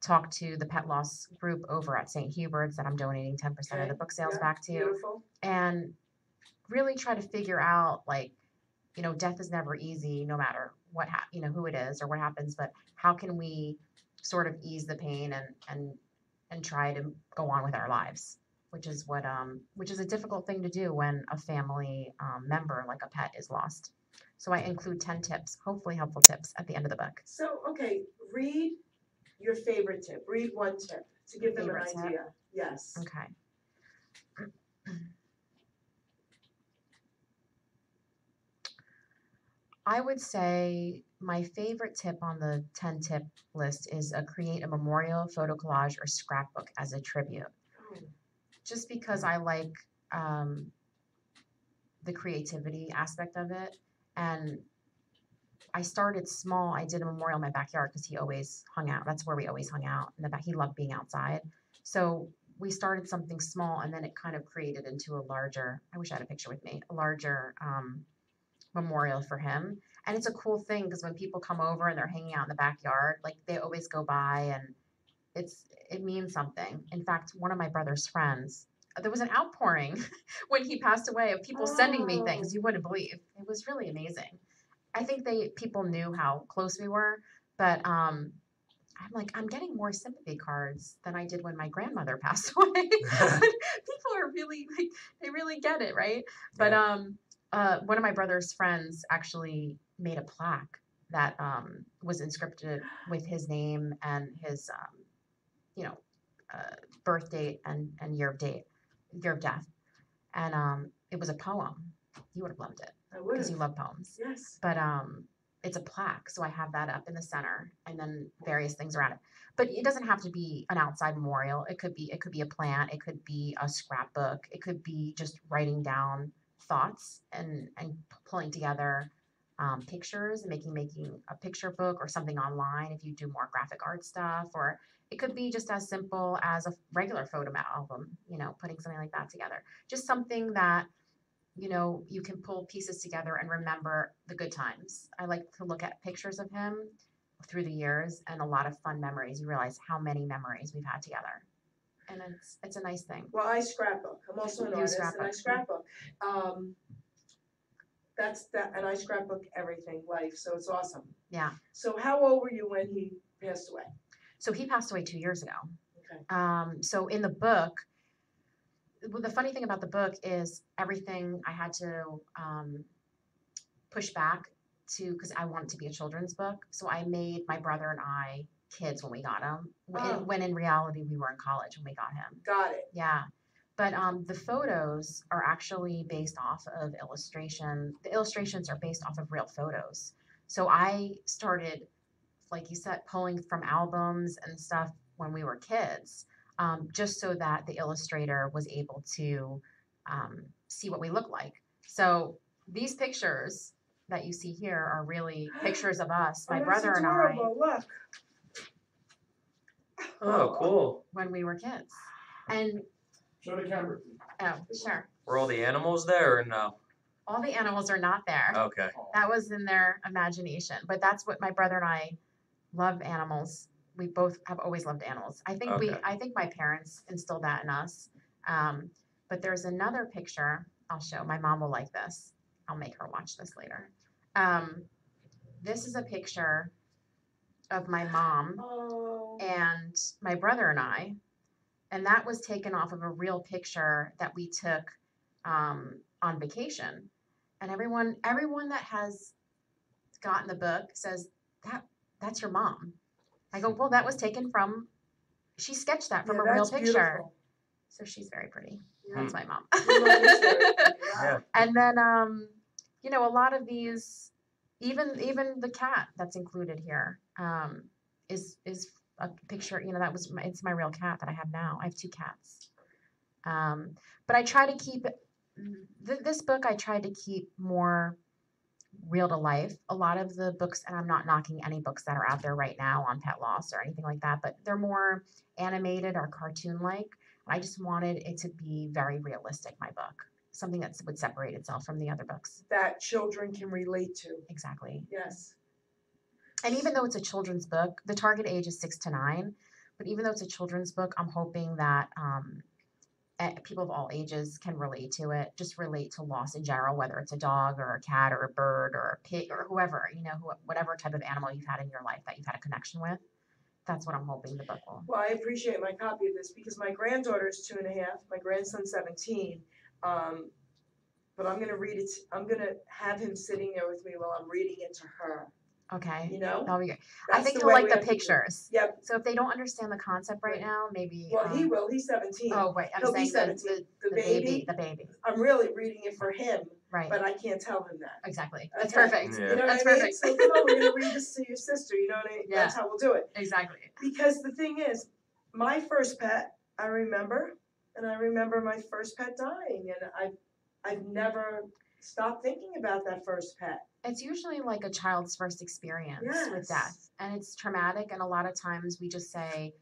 talked to the pet loss group over at St. Hubert's that I'm donating 10% of the book sales back to. Beautiful. And really try to figure out, death is never easy, no matter what, who it is or what happens, but how can we sort of ease the pain and try to go on with our lives, which is a difficult thing to do when a family member, like a pet, is lost. So I include 10 tips, hopefully helpful tips, at the end of the book. So, okay, read your favorite tip. Read one tip to give them an Favorite tip? idea. Yes. Okay. I would say my favorite tip on the 10 tip list is create a memorial, photo collage, or scrapbook as a tribute. Just because I like the creativity aspect of it. And I started small. I did a memorial in my backyard because he always hung out. That's where we always hung out in the back. He loved being outside. So we started something small, and then it kind of created into a larger, I wish I had a picture with me, a larger memorial for him. And it's a cool thing because when people come over and they're hanging out in the backyard, they always go by, and it means something. In fact, one of my brother's friends, there was an outpouring when he passed away of people sending me things you wouldn't believe. It was really amazing. I think people knew how close we were, but I'm getting more sympathy cards than I did when my grandmother passed away. People are really they really get it, right? But one of my brother's friends actually made a plaque that was inscripted with his name and his birth date and year of death. and it was a poem. You would have loved it I would because you have. love poems. Yes. But it's a plaque, so I have that up in the center, and then various things around it. But it doesn't have to be an outside memorial. It could be a plant. It could be a scrapbook. It could be just writing down thoughts and pulling together pictures and making a picture book or something online if you do more graphic art stuff, or it could be just as simple as a regular photo album, putting something like that together. Just something that, you can pull pieces together and remember the good times. I like to look at pictures of him through the years and a lot of fun memories. You realize how many memories we've had together. And it's a nice thing. Well, I scrapbook. I'm also an You artist, and I scrapbook. scrapbook. And I scrapbook everything, life, so it's awesome. Yeah. So how old were you when he passed away? So he passed away 2 years ago. Okay. So in the book, the funny thing about the book is everything I had to push back to, because I want it to be a children's book. So I made my brother and I kids when we got him, when in reality we were in college when we got him. Got it. Yeah. But the photos are actually based off of illustration. The illustrations are based off of real photos. So I started, like you said, pulling from albums and stuff when we were kids, just so that the illustrator was able to see what we look like. So these pictures that you see here are really pictures of us, my brother and I, Look. Oh, cool. when we were kids. And Show the camera. oh, sure. Were all the animals there or no? All the animals are not there. Okay. That was in their imagination. But that's what my brother and I love animals. We both have always loved animals. I think Okay. I think my parents instilled that in us. But there's another picture I'll show. My mom will like this. I'll make her watch this later. This is a picture of my mom and my brother and I. And that was taken off of a real picture that we took on vacation. And everyone that has gotten the book says, that's your mom. I go, well, that was taken from, she sketched that from a real picture. Beautiful. So she's very pretty. Yeah. That's my mom. Yeah. And then, a lot of these, even the cat that's included here, is a picture, it's my real cat that I have now. I have 2 cats. But I try to keep this book, I tried to keep more real to life. A lot of the books, and I'm not knocking any books that are out there right now on pet loss or anything like that, but they're more animated or cartoon-like. I just wanted it to be very realistic, my book. Something that would separate itself from the other books. That children can relate to. Exactly. Yes. And even though it's a children's book, the target age is 6 to 9. But even though it's a children's book, I'm hoping that people of all ages can relate to it. Just relate to loss in general, whether it's a dog or a cat or a bird or a pig or whoever, whatever type of animal you've had in your life that you've had a connection with. That's what I'm hoping the book will. Well, I appreciate my copy of this because my granddaughter is 2.5, my grandson's 17. But I'm gonna read it. I'm gonna have him sitting there with me while I'm reading it to her. Okay. That'll be good. That's I think the he'll way like we the have to do it. pictures. Yep. So if they don't understand the concept right now, maybe. Well, he will. He's 17. Oh, right. I'm He'll be saying 17. the baby. The baby. I'm really reading it for him, Right. but I can't tell him that. Exactly. That's Okay. perfect. Yeah. You know That's what I mean? perfect. So, come on, we're gonna read this to your sister. You know what I mean? Yeah. That's how we'll do it. Exactly. Because the thing is, my first pet, I remember my first pet dying, and I've never stopped thinking about that first pet. It's usually like a child's first experience with Yes. death, and it's traumatic. And a lot of times we just say,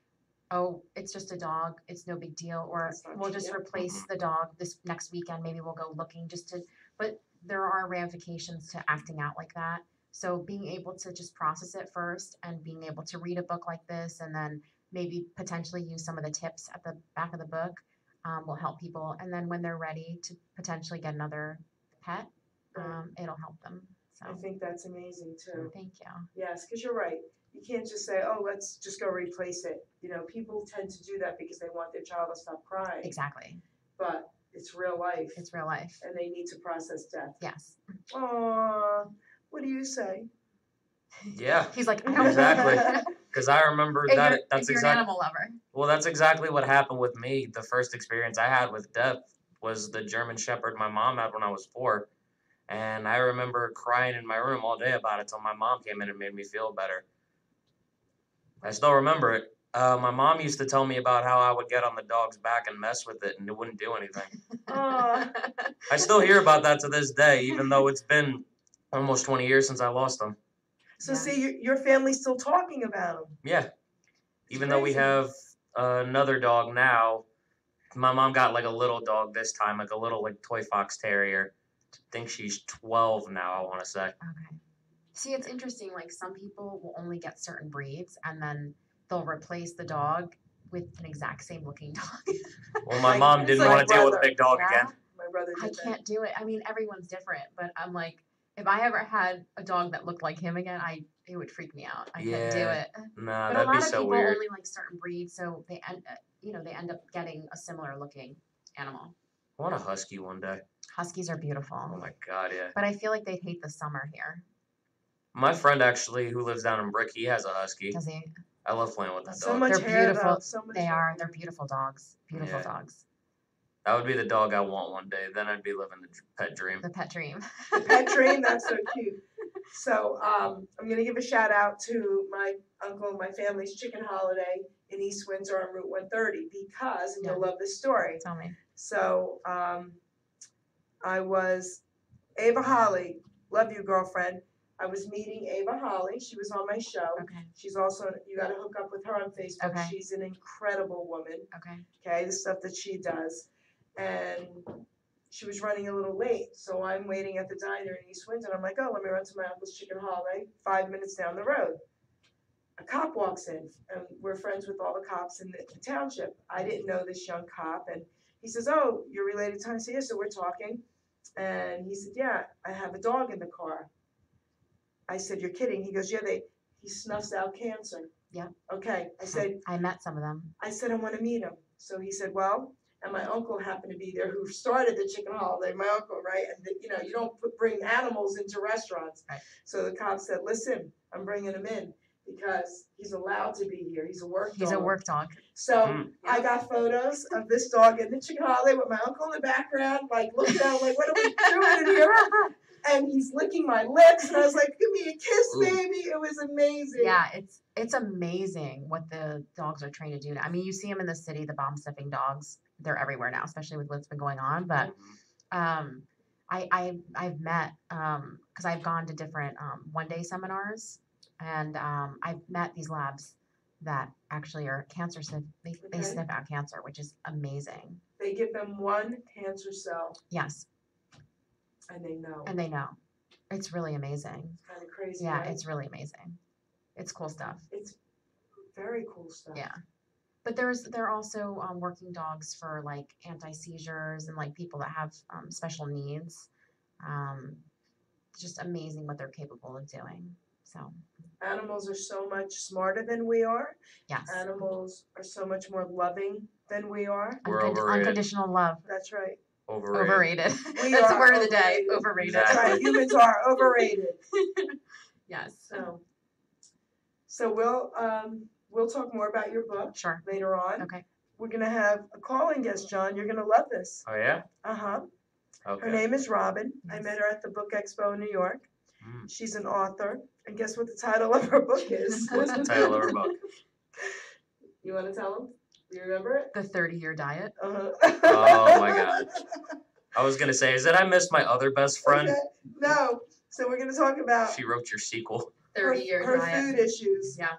"Oh, it's just a dog. It's no big deal," or That's not we'll true, just yeah. replace the dog this next weekend. Maybe we'll go looking just to. But there are ramifications to acting out like that. So being able to just process it first, and being able to read a book like this, and then maybe potentially use some of the tips at the back of the book, will help people. And then when they're ready to potentially get another pet, it'll help them. So I think that's amazing too. thank you. Yes, because you're right. You can't just say, "Oh, let's just go replace it." People tend to do that because they want their child to stop crying. Exactly. But it's real life, It's real life. and they need to process death. Yes. Aww, what do you say? Yeah. He's like, Exactly. Because I remember that. That's if you're an exactly. animal lover. Well, that's exactly what happened with me. The first experience I had with death was the German Shepherd my mom had when I was 4. And I remember crying in my room all day about it till my mom came in and made me feel better. I still remember it. My mom used to tell me about how I would get on the dog's back and mess with it and it wouldn't do anything. Oh, I still hear about that to this day, even though it's been almost 20 years since I lost him. so Yeah. see, your family's still talking about him. Yeah. Even though we crazy. have another dog now, my mom got like a little dog this time, like a little like toy fox terrier. I think she's 12 now, I want to say. Okay. See, it's interesting. Like some people will only get certain breeds, and then they'll replace the dog with an exact same looking dog. Well, my Like- mom it's didn't like want to deal with a brother. big dog Yeah. again. My brother I did that. can't do it. I mean, everyone's different, but I'm like, if I ever had a dog that looked like him again, it would freak me out. I couldn't do Yeah. it. Nah, But a that'd lot be of so people weird. only like certain breeds, so they end up getting a similar looking animal. I want a husky one day. Huskies are beautiful, Oh my god, yeah. but I feel like they'd hate the summer here. My friend actually, who lives down in Brick, he has a husky. Does he? I love playing with that So dog. much They're hair, beautiful. though. So much They hair. are. They're beautiful dogs. Beautiful Yeah. dogs. That would be the dog I want one day. Then I'd be living the pet dream. The pet dream. The pet dream, that's so cute. So I'm gonna give a shout out to my uncle and my family's chicken holiday in East Windsor on Route 130 because, and you'll love this story. Tell me. So I was Ava Holly, love you girlfriend. I was meeting Ava Holly. She was on my show. Okay. She's also, you gotta hook up with her on Facebook. Okay. She's an incredible woman. Okay. Okay, the stuff that she does. And she was running a little late, so I'm waiting at the diner in East Windsor, and I'm like, oh, let me run to my uncle's chicken holiday, 5 minutes down the road. A cop walks in, and we're friends with all the cops in the township. I didn't know this young cop, and he says, oh, you're related to him? I said, yeah, so we're talking. And he said, yeah, I have a dog in the car. I said, you're kidding. He goes, yeah, he snuffs out cancer. Yeah. Okay, I said, I met some of them. I want to meet him. So he said, well, and my uncle happened to be there who started the chicken holiday, my uncle, right? And you don't bring animals into restaurants. Right. So the cop said, listen, I'm bringing him in because he's allowed to be here. He's a work dog. He's a work dog. So I got photos of this dog in the chicken holiday with my uncle in the background, like looking at him like, what are we doing in here? And he's licking my lips, and I was like, give me a kiss, baby. It was amazing. Yeah, it's amazing what the dogs are trained to do. I mean, you see them in the city, the bomb sniffing dogs. They're everywhere now, especially with what's been going on. But I've met because I've gone to different one-day seminars, and I've met these labs that actually are cancer sniff. They sniff out cancer, which is amazing. They give them one cancer cell, Yes, and they know. and they know. It's really amazing. It's kind of crazy. Yeah, right? it's really amazing. It's cool stuff. It's very cool stuff. Yeah. But there are also working dogs for like anti-seizures and like people that have special needs. Just amazing what they're capable of doing. So Animals are so much smarter than we are. yes, Animals are so much more loving than we are. We're overrated. unconditional love. That's right. Overrated. Overrated. We That's the are word of the day. overrated. Overrated. That's right. Humans are overrated. Yes. So we'll talk more about your book Sure. later on. Okay. We're gonna have a calling guest, John. You're gonna love this. Oh yeah? Her Okay. name is Robin. I Yes. met her at the Book Expo in New York. Mm. She's an author, and guess what the title of her book is? What's the title of her book? You want to tell them? Do you remember it? The 30-year diet. Uh-huh. Oh my God. I was gonna say, is that I missed my other best friend? Okay. No. So we're gonna talk about She wrote your sequel. 30-year her diet. food issues. Yeah.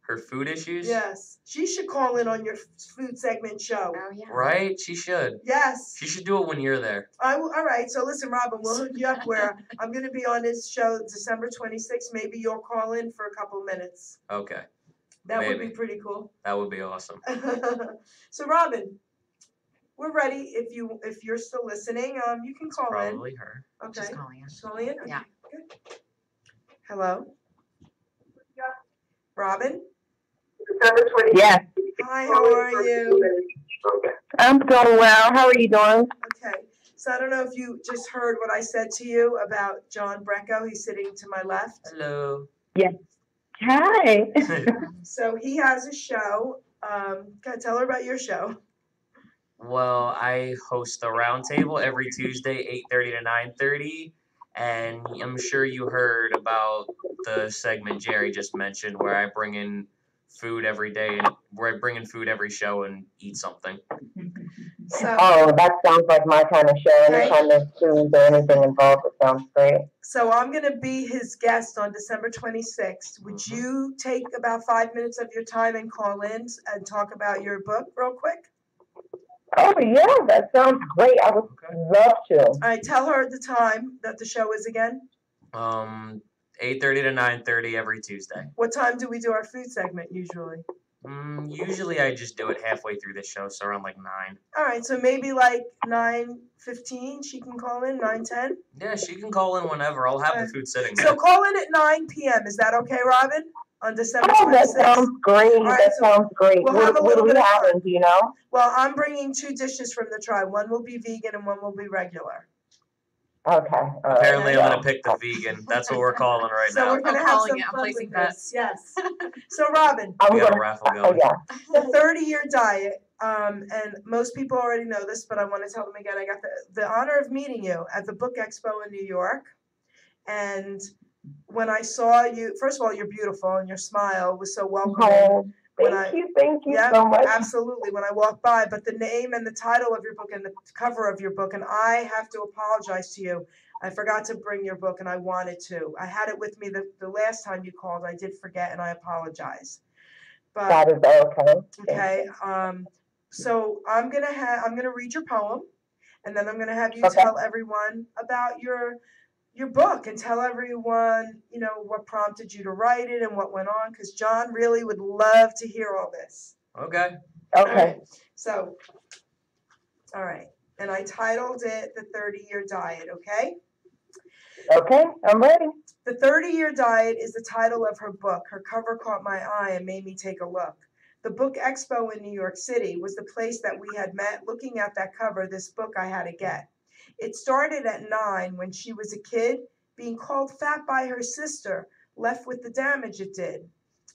Her food issues? Yes. She should call in on your food segment show. Oh yeah. Right? She should. Yes. She should do it when you're there. All right. So listen, Robin, we'll hook you up where I'm going to be on this show December 26th. Maybe you'll call in for a couple minutes. Okay. That would Maybe. be pretty cool. That would be awesome. So Robin, we're ready. If you're still listening, you can call in. Probably her. Okay. Just calling in. She's calling in? Okay, Yeah. good. Hello? Robin? Yes, Hi, how are you? I'm doing well. How are you doing? Okay. So I don't know if you just heard what I said to you about John Brecco. He's sitting to my left. Hello. Hi. So he has a show. Can I tell her about your show? Well, I host the roundtable every Tuesday, 8:30 to 9:30, and I'm sure you heard about the segment Jerry just mentioned, where I bring in food every day, and where I bring in food every show and eat something. So, Oh, that sounds like my kind of show. Anytime there's tunes or anything involved, it sounds great. so I'm going to be his guest on December 26th. Would you take about 5 minutes of your time and call in and talk about your book real quick? Oh, yeah, that sounds great. I would love to. All right, tell her the time that the show is again. 8:30 to 9:30 every Tuesday. What time do we do our food segment usually? Usually I just do it halfway through the show, so around like 9. All right, so maybe like 9:15 she can call in, 9:10? Yeah, she can call in whenever. I'll have the food sitting there. So call in at 9 p.m. Is that okay, Robin? On December 26th? Oh, that sounds great. All right, that so sounds great. we'll have a What little are we bit of having? Do you know? Well, I'm bringing 2 dishes from the tribe. One will be vegan and one will be regular. Okay. Apparently, I'm gonna pick the vegan. That's what we're calling right So now. we're gonna I'm have calling some it. I'm fun placing with bets. this. Yes. So Robin, We got a raffle Oh, going. yeah. the 30-year diet, and most people already know this, but I want to tell them again. I got the honor of meeting you at the Book Expo in New York, and when I saw you, first of all, you're beautiful, and your smile was so welcoming. Oh, When thank you yeah, so much. absolutely. When I walked by, but the name and the title of your book and the cover of your book, and I have to apologize to you. I forgot to bring your book, and I wanted to. I had it with me the last time you called. I did forget, and I apologize. But That is okay. okay. So I'm gonna read your poem, and then I'm gonna have you Okay. tell everyone about your book and tell everyone, what prompted you to write it and what went on, because John really would love to hear all this. Okay. All Okay. right. So, all right. And I titled it The 30-Year Diet, okay? Okay, I'm ready. The 30-Year Diet is the title of her book. Her cover caught my eye and made me take a look. The Book Expo in New York City was the place that we had met. Looking at that cover, this book I had to get. It started at 9 when she was a kid, being called fat by her sister, left with the damage it did.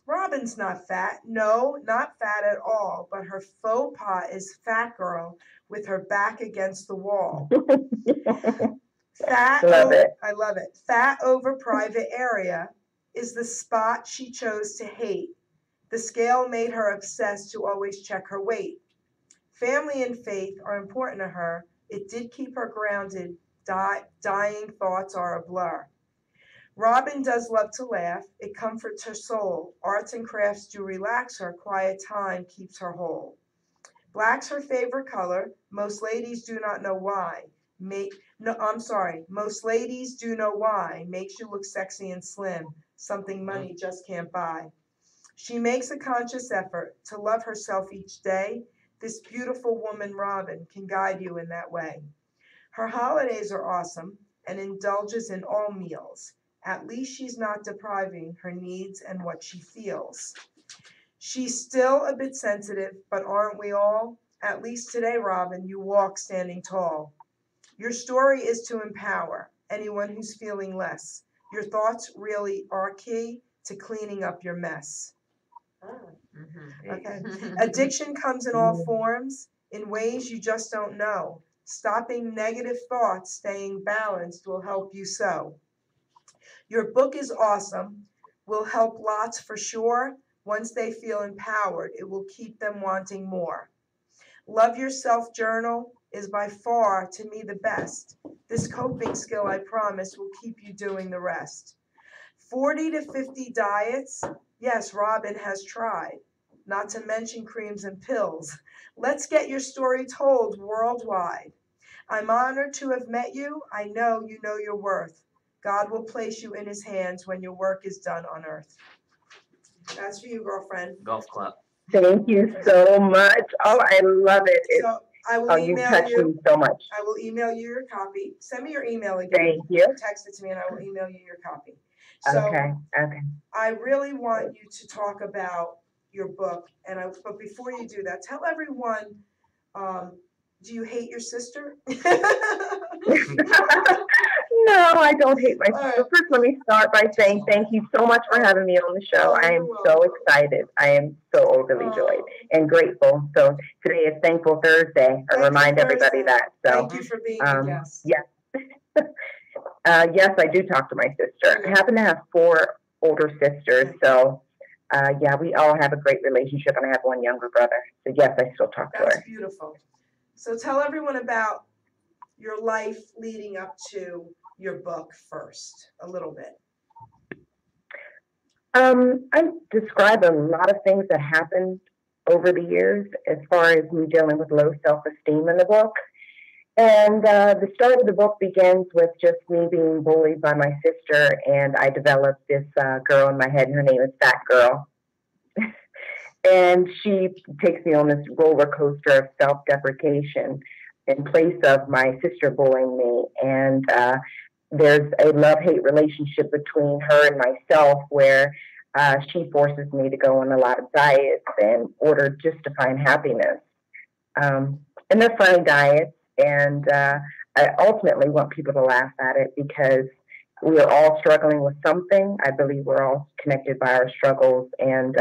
Robin's not fat. No, not fat at all, but her faux pas is fat girl with her back against the wall. Love it. I love it. Fat over private area is the spot she chose to hate. The scale made her obsessed to always check her weight. Family and faith are important to her. It did keep her grounded. Dying thoughts are a blur. Robin does love to laugh. It comforts her soul. Arts and crafts do relax her. Quiet time keeps her whole. Black's her favorite color. Most ladies do not know why. Most ladies do know why. Makes you look sexy and slim. Something money just can't buy. She makes a conscious effort to love herself each day. This beautiful woman, Robin, can guide you in that way. Her holidays are awesome and indulges in all meals. At least she's not depriving her needs and what she feels. She's still a bit sensitive, but aren't we all? At least today, Robin, you walk standing tall. Your story is to empower anyone who's feeling less. Your thoughts really are key to cleaning up your mess. Okay. Addiction comes in all forms, in ways you just don't know. Stopping negative thoughts, staying balanced will help you so. Your book is awesome, will help lots for sure. Once they feel empowered, it will keep them wanting more. Love Yourself Journal is by far, to me, the best. This coping skill, I promise, will keep you doing the rest. 40 to 50 diets, yes, Robin has tried. Not to mention creams and pills. Let's get your story told worldwide. I'm honored to have met you. I know you know your worth. God will place you in His hands when your work is done on earth. That's for you, girlfriend. Golf clap. Thank you so much. Oh, I love it. So I will you email touched you. me so much. I will email you your copy. Send me your email again. Thank you. Text it to me and I will email you your copy. So Okay. I really want you to talk about your book, but before you do that, tell everyone, do you hate your sister? No, I don't hate myself. All So right. first, let me start by saying thank you so much for having me on the show. I am so excited. I am so overly joyed and grateful. So today is Thankful Thursday. I remind everybody that. So Thank you for being a guest. yes. Yes, I do talk to my sister. I happen to have 4 older sisters, so yeah, we all have a great relationship, and I have 1 younger brother. So yes, I still talk to That's her. beautiful. So tell everyone about your life leading up to your book first, a little bit. I describe a lot of things that happened over the years as far as me dealing with low self-esteem in the book. And the start of the book begins with just me being bullied by my sister, and I developed this girl in my head, and her name is Fat Girl. And she takes me on this roller coaster of self-deprecation in place of my sister bullying me. And there's a love-hate relationship between her and myself where she forces me to go on a lot of diets in order just to find happiness. And they're funny diets. And I ultimately want people to laugh at it because we are all struggling with something. I believe we're all connected by our struggles. And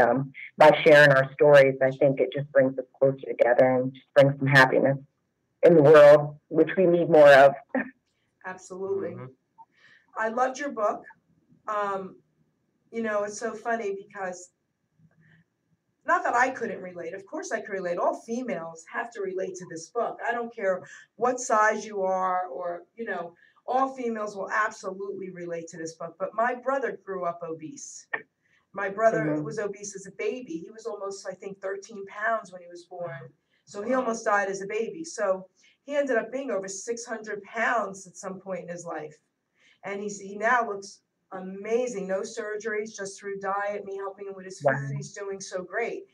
by sharing our stories, I think it just brings us closer together and just brings some happiness in the world, which we need more of. Absolutely. I loved your book. You know, it's so funny because not that I couldn't relate. Of course I could relate. All females have to relate to this book. I don't care what size you are or, you know, all females will absolutely relate to this book. But my brother grew up obese. My brother was obese as a baby. He was almost, I think, 13 pounds when he was born. So he almost died as a baby. So he ended up being over 600 pounds at some point in his life. And he now looks amazing. No surgeries, just through diet, me helping him with his food. He's doing so great.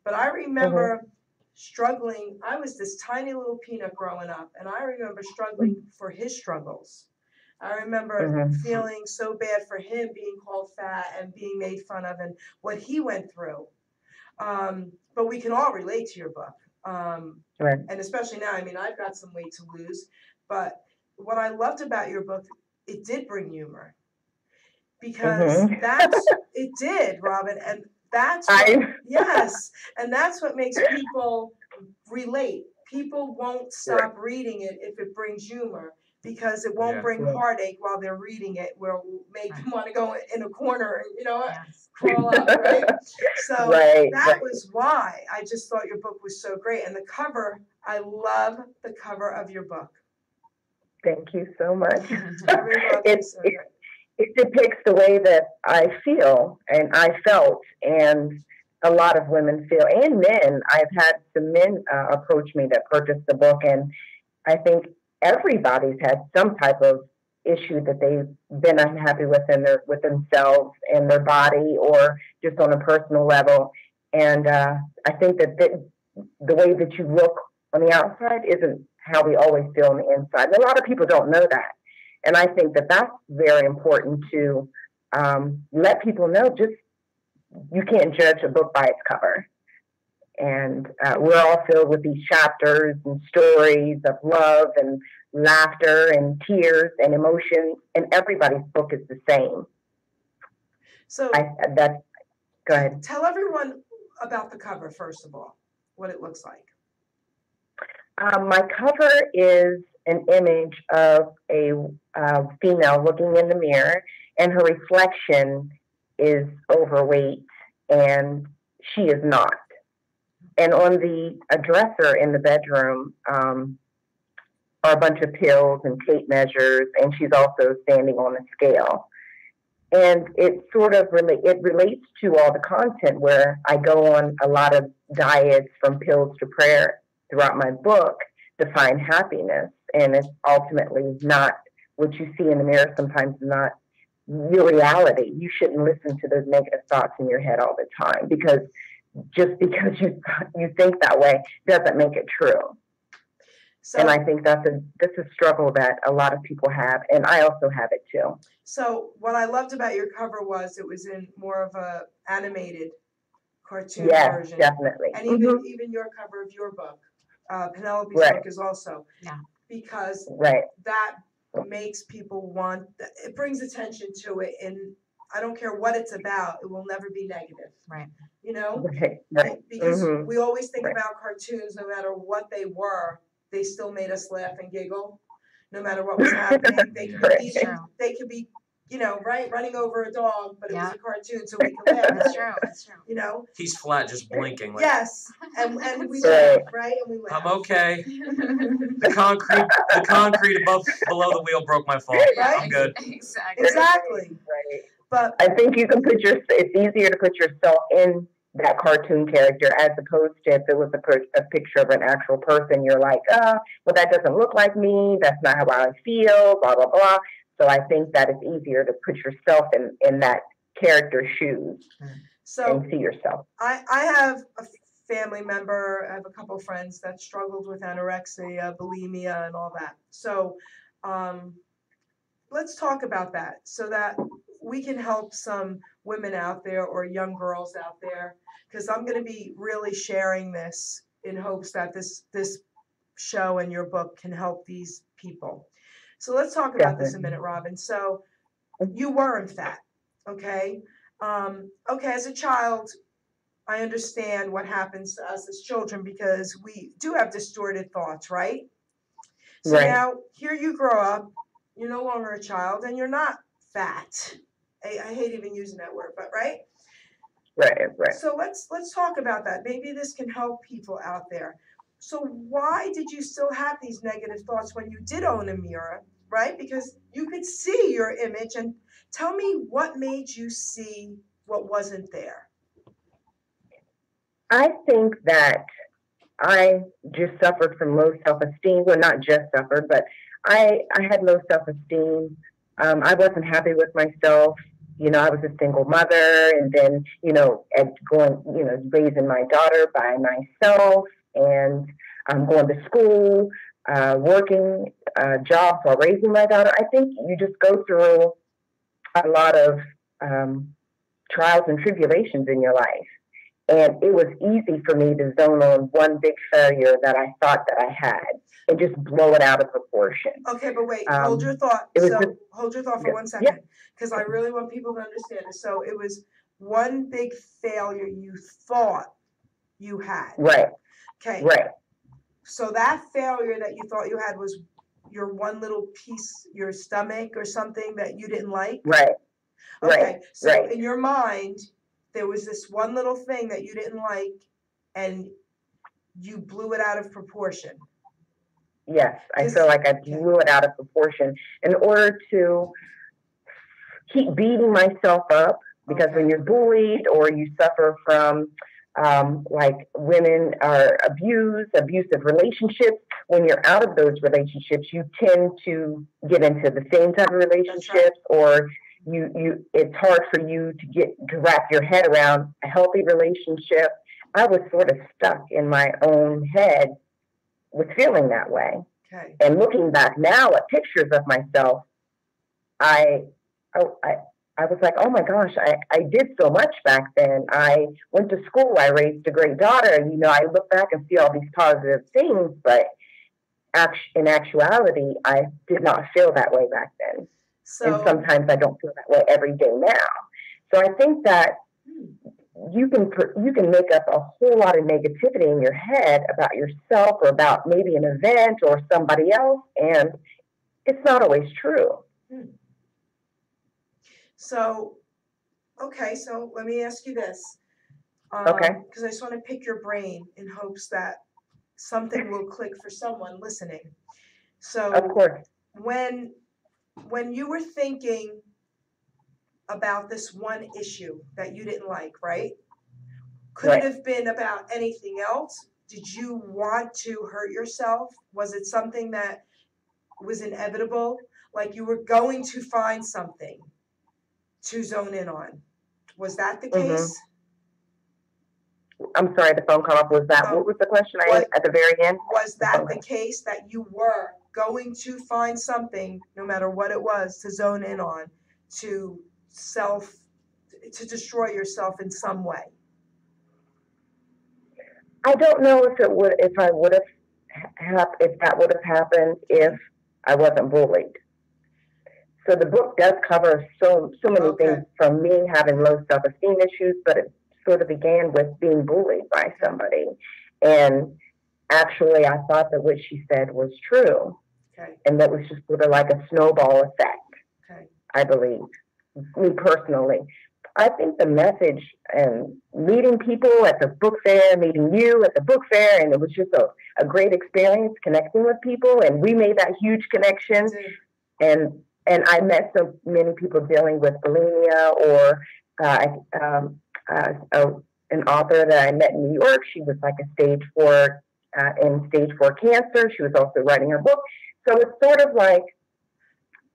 But I remember struggling. I was this tiny little peanut growing up, and I remember struggling for his struggles. I remember feeling so bad for him being called fat and being made fun of and what he went through. But we can all relate to your book. And especially now, I mean, I've got some weight to lose. But what I loved about your book, it did bring humor. Because it did, Robin. And that's yes. And that's what makes people relate. People won't stop reading it if it brings humor. Because it won't bring heartache while they're reading it, where it will make them want to go in a corner and, you know, crawl up, right? So that was why I just thought your book was so great. And the cover, I love the cover of your book. Thank you so much. It depicts the way that I feel and I felt, and a lot of women feel, and men. I've had some men approach me that purchased the book, and I think everybody's had some type of issue that they've been unhappy with with themselves and their body, or just on a personal level. And I think that the way that you look on the outside isn't how we always feel on the inside. And a lot of people don't know that. And I think that that's very important to let people know. Just you can't judge a book by its cover. And we're all filled with these chapters and stories of love and laughter and tears and emotions, and everybody's book is the same. So go ahead. Tell everyone about the cover, first of all, what it looks like. My cover is an image of a female looking in the mirror, and her reflection is overweight, and she is not. And on the dresser in the bedroom are a bunch of pills and tape measures, and she's also standing on a scale. And it sort of relates to all the content where I go on a lot of diets from pills to prayer throughout my book to find happiness. And it's ultimately not what you see in the mirror, sometimes not your reality. You shouldn't listen to those negative thoughts in your head all the time, because just because you think that way doesn't make it true. So, and I think that's a struggle that a lot of people have, and I also have it too. So what I loved about your cover was it was in more of a animated cartoon version. Yes, definitely. And even your cover of your book, Penelope's book is also. Yeah. Because that makes people want, it brings attention to it, and I don't care what it's about, it will never be negative. Right. You know? Right. Because Mhm. we always think Right. about cartoons, no matter what they were, they still made us laugh and giggle. No matter what was happening, they could Right. be they could be, you know, right, running over a dog, but it was Yeah. a cartoon, so we could laugh That's at it. true. That's true. You know? He's flat, just blinking. Like, Yes, and we Right. laugh, right? And we laugh. I'm okay. The concrete below the wheel broke my fall. Right? I'm good. Exactly. Exactly. Right. But I think you can it's easier to put yourself in that cartoon character as opposed to if it was a picture of an actual person. You're like, well, that doesn't look like me. That's not how I feel, blah, blah, blah. So I think that it's easier to put yourself in that character's shoes so and see yourself. I have a family member, I have a couple friends that struggled with anorexia, bulimia, and all that. So let's talk about that so that we can help some women out there or young girls out there, because I'm going to be really sharing this in hopes that this show and your book can help these people. So let's talk about this a minute, Robin. So you weren't fat, okay? Okay, as a child, I understand what happens to us as children because we do have distorted thoughts, right? So Right. now here you grow up, you're no longer a child, and you're not fat. I hate even using that word, but right? Right, right. So let's talk about that. Maybe this can help people out there. So why did you still have these negative thoughts when you did own a mirror, right? Because you could see your image, and tell me what made you see what wasn't there. I think that I just suffered from low self-esteem. Well, not just suffered, but I had low self-esteem. I wasn't happy with myself. You know, I was a single mother, and then, you know, raising my daughter by myself, and going to school, working jobs while raising my daughter. I think you just go through a lot of trials and tribulations in your life. And it was easy for me to zone on one big failure that I thought that I had and just blow it out of proportion. Okay, but wait, hold your thought. Hold your thought for 1 second, because I really want people to understand this. So it was one big failure you thought you had. Right. Okay. Right. So that failure that you thought you had was your one little piece, your stomach or something that you didn't like? Right. Okay. Right. So right. in your mind, there was this one little thing that you didn't like, and you blew it out of proportion. Yes, I feel like I blew it out of proportion in order to keep beating myself up, because when you're bullied or you suffer from like women are abusive relationships, when you're out of those relationships, you tend to get into the same type of relationships, or it's hard for you to wrap your head around a healthy relationship. I was sort of stuck in my own head with feeling that way. Okay. And looking back now at pictures of myself, I was like, oh my gosh, I did so much back then. I went to school, I raised a great daughter, and, you know, I look back and see all these positive things, but in actuality, I did not feel that way back then. And sometimes I don't feel that way every day now. So I think that you can make up a whole lot of negativity in your head about yourself or about maybe an event or somebody else, and it's not always true. So, okay, so let me ask you this. Okay. Because I just want to pick your brain in hopes that something will click for someone listening. So, of course, when you were thinking about this one issue that you didn't like, right? Could it have been about anything else? Did you want to hurt yourself? Was it something that was inevitable? Like you were going to find something to zone in on? Was that the case? I'm sorry, the phone call off. Was that, what was the question at the very end? Was that the case that you were going to find something, no matter what it was, to zone in on, to destroy yourself in some way? I don't know if that would have happened if I wasn't bullied. So the book does cover so many Okay. things, from me having low self-esteem issues, but it sort of began with being bullied by somebody. And actually, I thought that what she said was true. Okay. And that was just sort of like a snowball effect, Okay. I believe, me personally. I think the message and meeting people at the book fair, meeting you at the book fair, and it was just a great experience connecting with people. And we made that huge connection. And I met so many people dealing with bulimia, or an author that I met in New York. She was like in stage 4 cancer. She was also writing her book. So it's sort of like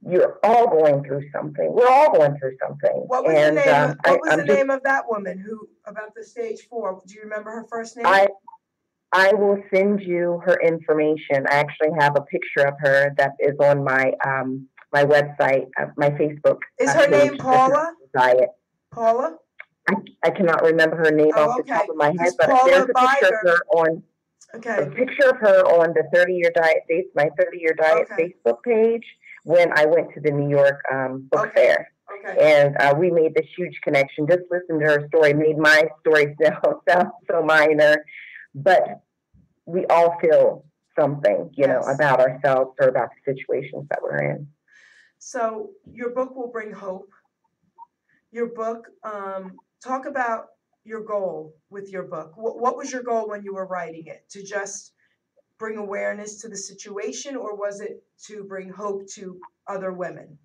you're all going through something. We're all going through something. What was the name? What was the name of that woman who about the stage 4? Do you remember her first name? I will send you her information. I actually have a picture of her that is on my my website, my Facebook. Is her name Paula? Paula? I cannot remember her name off the top of my head, but there's a picture of her on. Okay. A picture of her on the 30-year diet dates, my 30-year diet Facebook page, when I went to the New York book fair. Okay. And we made this huge connection. Just listen to her story, made my story sound so minor, but we all feel something, you know, about ourselves or about the situations that we're in. So your book will bring hope. Your book, talk about your goal with your book. What was your goal when you were writing it? To just bring awareness to the situation, or was it to bring hope to other women?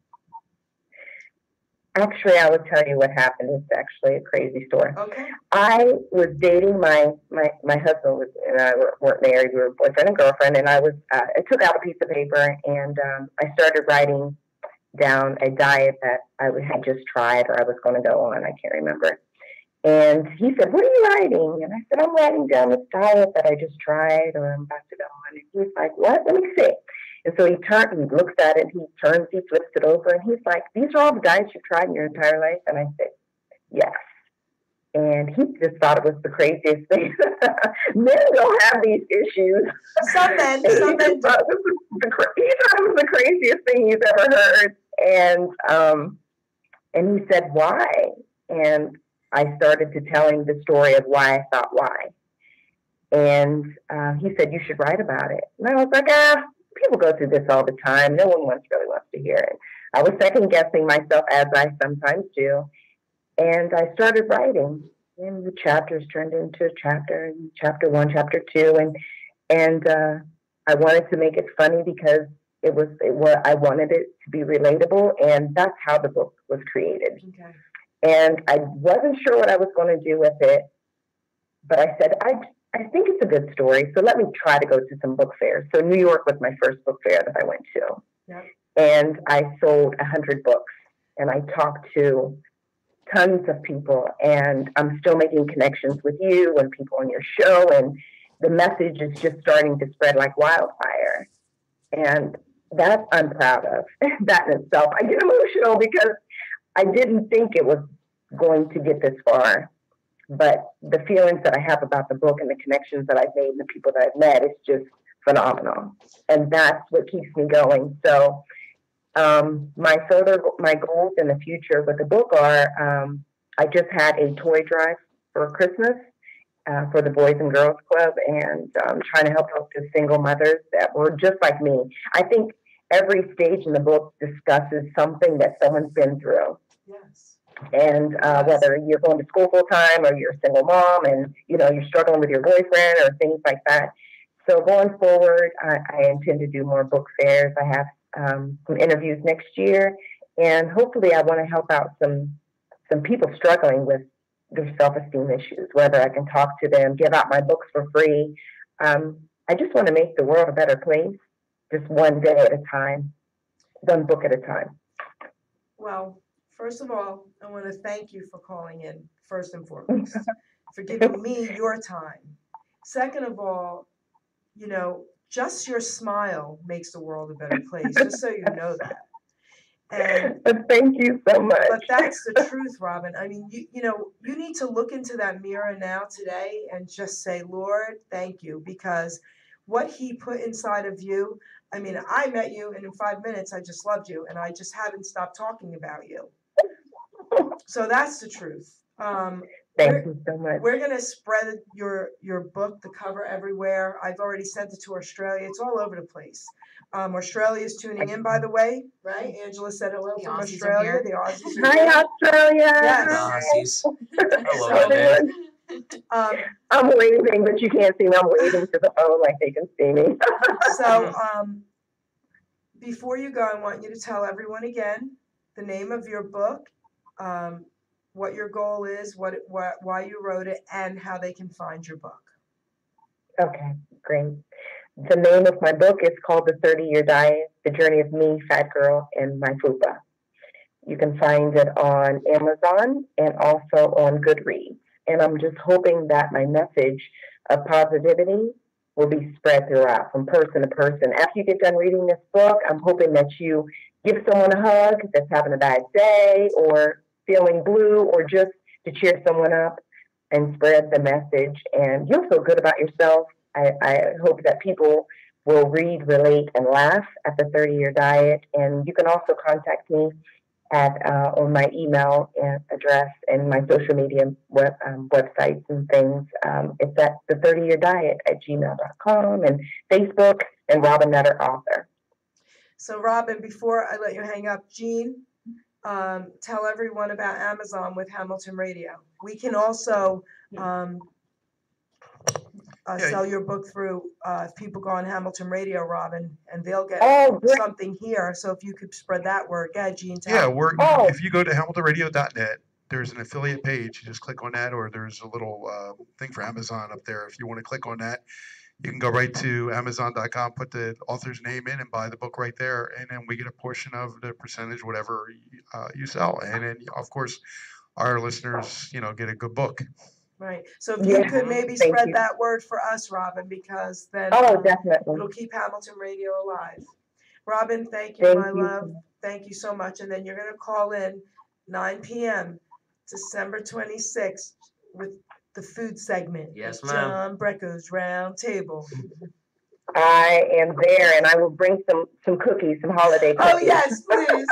Actually, I will tell you what happened. It's actually a crazy story. Okay. I was dating my husband and I weren't married. We were boyfriend and girlfriend, and I took out a piece of paper and I started writing down a diet that I had just tried or I was going to go on. I can't remember. And he said, "What are you writing?" And I said, "I'm writing down this diet that I just tried or I'm about to go on." And he's like, "What? Let me see." And so he looks at it, he flips it over, and he's like, "These are all the diets you've tried in your entire life?" And I said, "Yes." And he just thought it was the craziest thing. Men don't have these issues. Some men He thought it was the craziest thing he's ever heard. And he said, "Why?" And I started to tell him the story of why I thought why. And he said, "You should write about it." And I was like, people go through this all the time. No one really wants to hear it. I was second guessing myself, as I sometimes do. And I started writing. And the chapters turned into a chapter, chapter 1, chapter 2. And I wanted to make it funny because I wanted it to be relatable. And that's how the book was created. Okay. And I wasn't sure what I was going to do with it, but I said, I think it's a good story, so let me try to go to some book fairs. So New York was my first book fair that I went to. Yep. And I sold 100 books, and I talked to tons of people, and I'm still making connections with you and people on your show, and the message is just starting to spread like wildfire. And that I'm proud of, that in itself. I get emotional because I didn't think it was going to get this far, but the feelings that I have about the book and the connections that I've made and the people that I've met is just phenomenal. And that's what keeps me going. So my goals in the future with the book are, I just had a toy drive for Christmas for the Boys and Girls Club, and trying to help out the single mothers that were just like me. I think every stage in the book discusses something that someone's been through. Yes. And whether you're going to school full time or you're a single mom and, you're struggling with your boyfriend or things like that. So going forward, I intend to do more book fairs. I have some interviews next year, and hopefully I want to help out some people struggling with their self-esteem issues, whether I can talk to them, give out my books for free. I just want to make the world a better place, just one day at a time, one book at a time. Well, first of all, I want to thank you for calling in, first and foremost, for giving me your time. Second of all, just your smile makes the world a better place, just so you know that. And thank you so much. But that's the truth, Robin. I mean, you need to look into that mirror now today and just say, "Lord, thank you," because what he put inside of you, I mean, I met you, and in 5 minutes, I just loved you, and I just haven't stopped talking about you. So that's the truth. Thank you so much. We're gonna spread your book, the cover everywhere. I've already sent it to Australia. It's all over the place. Australia's tuning in, by the way, right? Angela said hello The from Aussies are Australia. here. The Aussies are Hi, here. Australia. Yes. Nazis. Hello, So- there. I'm waving, but you can't see me. I'm waving to the phone like they can see me. So, before you go, I want you to tell everyone again the name of your book, what your goal is, why you wrote it, and how they can find your book. Okay, great. The name of my book is called The 30-Year Diet, The Journey of Me, Fat Girl, and My Fupa. You can find it on Amazon and also on Goodreads. And I'm just hoping that my message of positivity will be spread throughout from person to person. After you get done reading this book, I'm hoping that you give someone a hug that's having a bad day or feeling blue, or just to cheer someone up and spread the message. And you'll feel good about yourself. I hope that people will read, relate, and laugh at the 30-Year Diet. And you can also contact me at on my email address and my social media websites and things. It's at the 30-Year Diet at gmail.com and Facebook and Robin Nutter Author. So, Robin, before I let you hang up, Jean, tell everyone about Amazon with Hamilton Radio. We can also sell your book through if people go on Hamilton Radio, Robin, and they'll get something here. So if you could spread that word. Go ahead, Jean. If you go to hamiltonradio.net, there's an affiliate page. You just click on that, or there's a little thing for Amazon up there. If you want to click on that, you can go right to Amazon.com, put the author's name in, and buy the book right there. And then we get a portion of the percentage, whatever you sell. And then, of course, our listeners, get a good book. Right. So if you could maybe spread that word for us, Robin, because then definitely. It'll keep Hamilton Radio alive. Robin, thank you, my love. Thank you so much. And then you're going to call in 9 p.m. December 26th with the food segment. Yes, ma'am. John Brecko's Round Table. I am there, and I will bring some cookies, some holiday cookies. Oh, yes, please.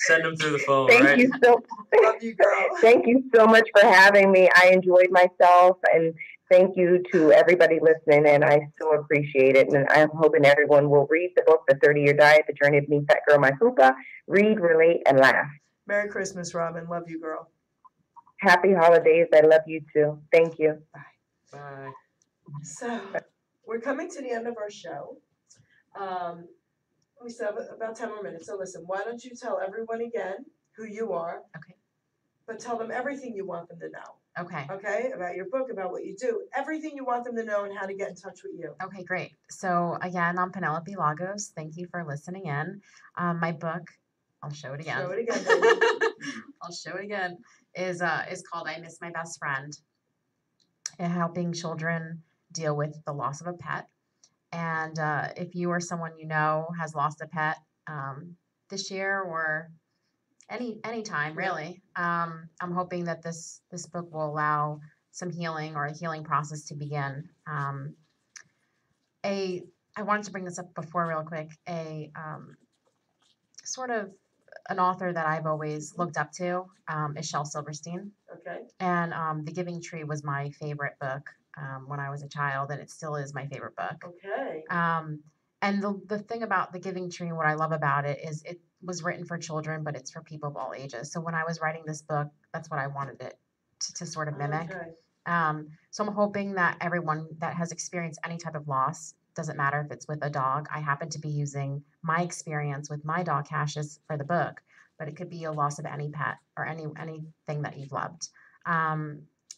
Send them through the phone, Thank you so Love you, girl. Thank you so much for having me. I enjoyed myself, and thank you to everybody listening, and I so appreciate it. And I'm hoping everyone will read the book, The 30-Year Diet, The Journey of Me, Fat Girl, My Fupa. Read, relate, and laugh. Merry Christmas, Robin. Love you, girl. Happy holidays. I love you too. Thank you. Bye. So we're coming to the end of our show. We still have about 10 more minutes. So listen, why don't you tell everyone again who you are? Okay. But tell them everything you want them to know. Okay. Okay? About your book, about what you do. Everything you want them to know and how to get in touch with you. Okay, great. So again, I'm Penelope Lagos. Thank you for listening in. My book, I'll show it again. Show it again, baby. I'll show it again. Is called I Miss My Best Friend. And helping children deal with the loss of a pet. And if you or someone you know has lost a pet this year or any time really, I'm hoping that this book will allow some healing or a healing process to begin. I wanted to bring this up before real quick. Sort of an author that I've always looked up to is Shel Silverstein. Okay. And The Giving Tree was my favorite book when I was a child, and it still is my favorite book. Okay. And the thing about The Giving Tree, what I love about it is it was written for children, but it's for people of all ages. So when I was writing this book, that's what I wanted it to sort of mimic. Okay. So I'm hoping that everyone that has experienced any type of loss, doesn't matter if it's with a dog. I happen to be using my experience with my dog Cassius for the book, but it could be a loss of any pet or anything that you've loved.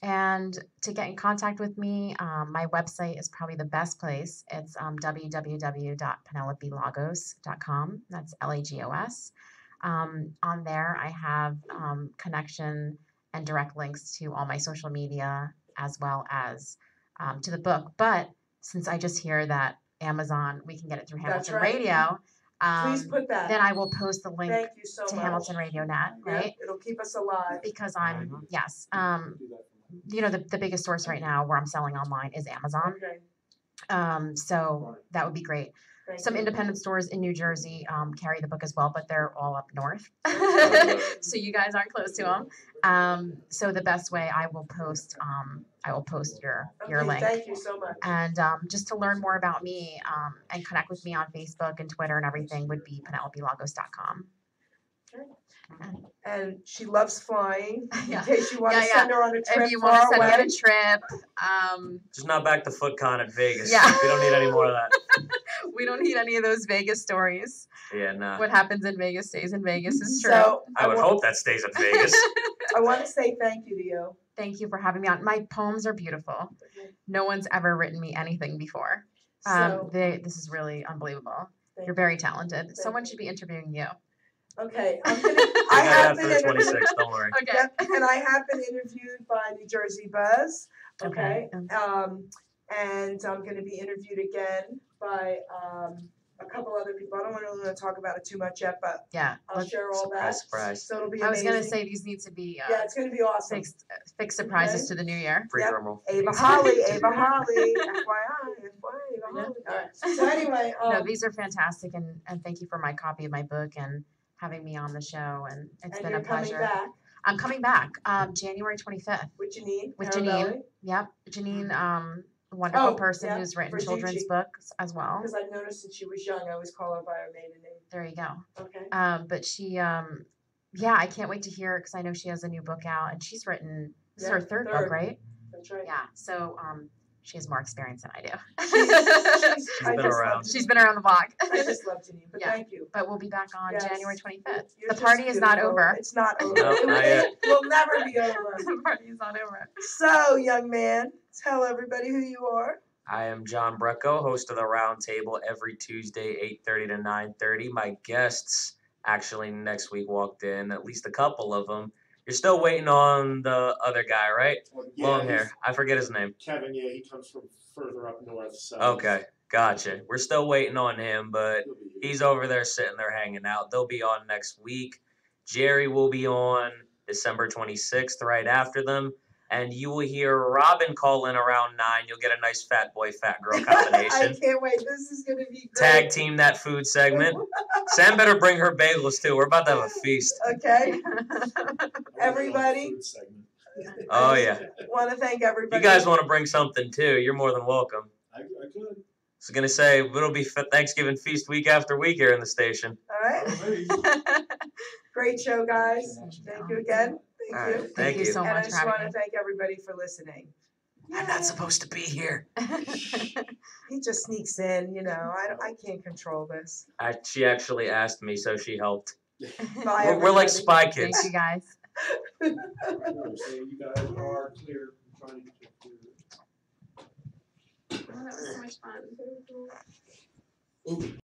And to get in contact with me, my website is probably the best place. It's www.penelopelagos.com. That's Lagos. On there, I have connection and direct links to all my social media as well as to the book. But since I just hear that Amazon, we can get it through Hamilton Radio. Please put that. Then I will post the link Thank you so to much. Hamilton Radio Net, right? Yeah, it'll keep us alive. Because I'm, yes. The biggest source right now where I'm selling online is Amazon. Okay. So that would be great. Some independent stores in New Jersey carry the book as well, but they're all up north. So you guys aren't close to them. So the best way I will post your link. Thank you so much. And just to learn more about me and connect with me on Facebook and Twitter and everything would be penelopelagos.com. And she loves flying. Yeah. In case you want to Yeah, send her on a trip If you want to far send me away. on a trip, Just not back to FootCon at Vegas. Yeah. We don't need any more of that. we don't need any of those Vegas stories. Yeah, nah. What happens in Vegas stays in Vegas is true. So I would hope that stays in Vegas. I want to say thank you to you. Thank you for having me on. My poems are beautiful. No one's ever written me anything before. So This is really unbelievable. You're very talented. Someone should be interviewing you. okay, I I have got been that for interviewed. 26, don't worry. Okay. Yep, and I have been interviewed by New Jersey Buzz. Okay. Okay. And I'm going to be interviewed again by a couple other people. I don't really want to talk about it too much yet, but Yeah. I'll share all that. Surprise. So it'll be I was amazing. gonna say these need to be yeah, it's going to be awesome. fixed surprises to the new year. Free Yep. drum roll. Ava Holly, Ava Holly, FYI, Ava Holly. All right. So anyway, No, these are fantastic, and thank you for my copy of my book and having me on the show, and it's and been you're a pleasure. coming back I'm coming back January 25th with Janine. with Arabelli, Janine. Yep, Janine, a wonderful Oh, person yeah, who's written Verducci. children's books as well. Because I've noticed since she was young, I always call her by her maiden name. There you go. Okay. But she, yeah, I can't wait to hear it because I know she has a new book out, and she's written this is Yeah, her third book, third. right? That's right. Yeah. So she has more experience than I do. I been just around. love She's Janine. been around the block. I just love Janine, but Yeah. thank you. But we'll be back on Yes. January 25th. You're The just party is not beautiful. over. It's not over. No, not yet. It will never be over. The party is not over. So, young man, tell everybody who you are. I am John Brecco, host of the Round Table every Tuesday, 8:30 to 9:30. My guests actually next week walked in, at least a couple of them. You're still waiting on the other guy, right? Long hair. I forget his name. Kevin, yeah, he comes from further up north. So Okay, gotcha. We're still waiting on him, but he'll be here. he's over there sitting there hanging out. They'll be on next week. Geri will be on December 26th, right after them. And you will hear Robin call in around 9. You'll get a nice fat boy, fat girl I combination. can't wait. This is going to be great. Tag team that food segment. Sam better bring her bagels too. We're about to have a feast. Okay. I wanna go Everybody. food segment. Oh yeah. Want to thank everybody. You guys want to bring something too? You're more than welcome. I could. I was gonna say it'll be Thanksgiving feast week after week here in the station. All right. Alrighty. Great show, guys. Thank you again. Thank All right, you. thank you. so And I much just for want having to thank everybody for listening. I'm not supposed to be here. He just sneaks in, you know. I can't control this. She actually asked me, so she helped. Bye, We're like everybody. spy Thank kids. you guys. So you guys are clear. I'm trying to get you clear. Oh, that was so much fun. Ooh.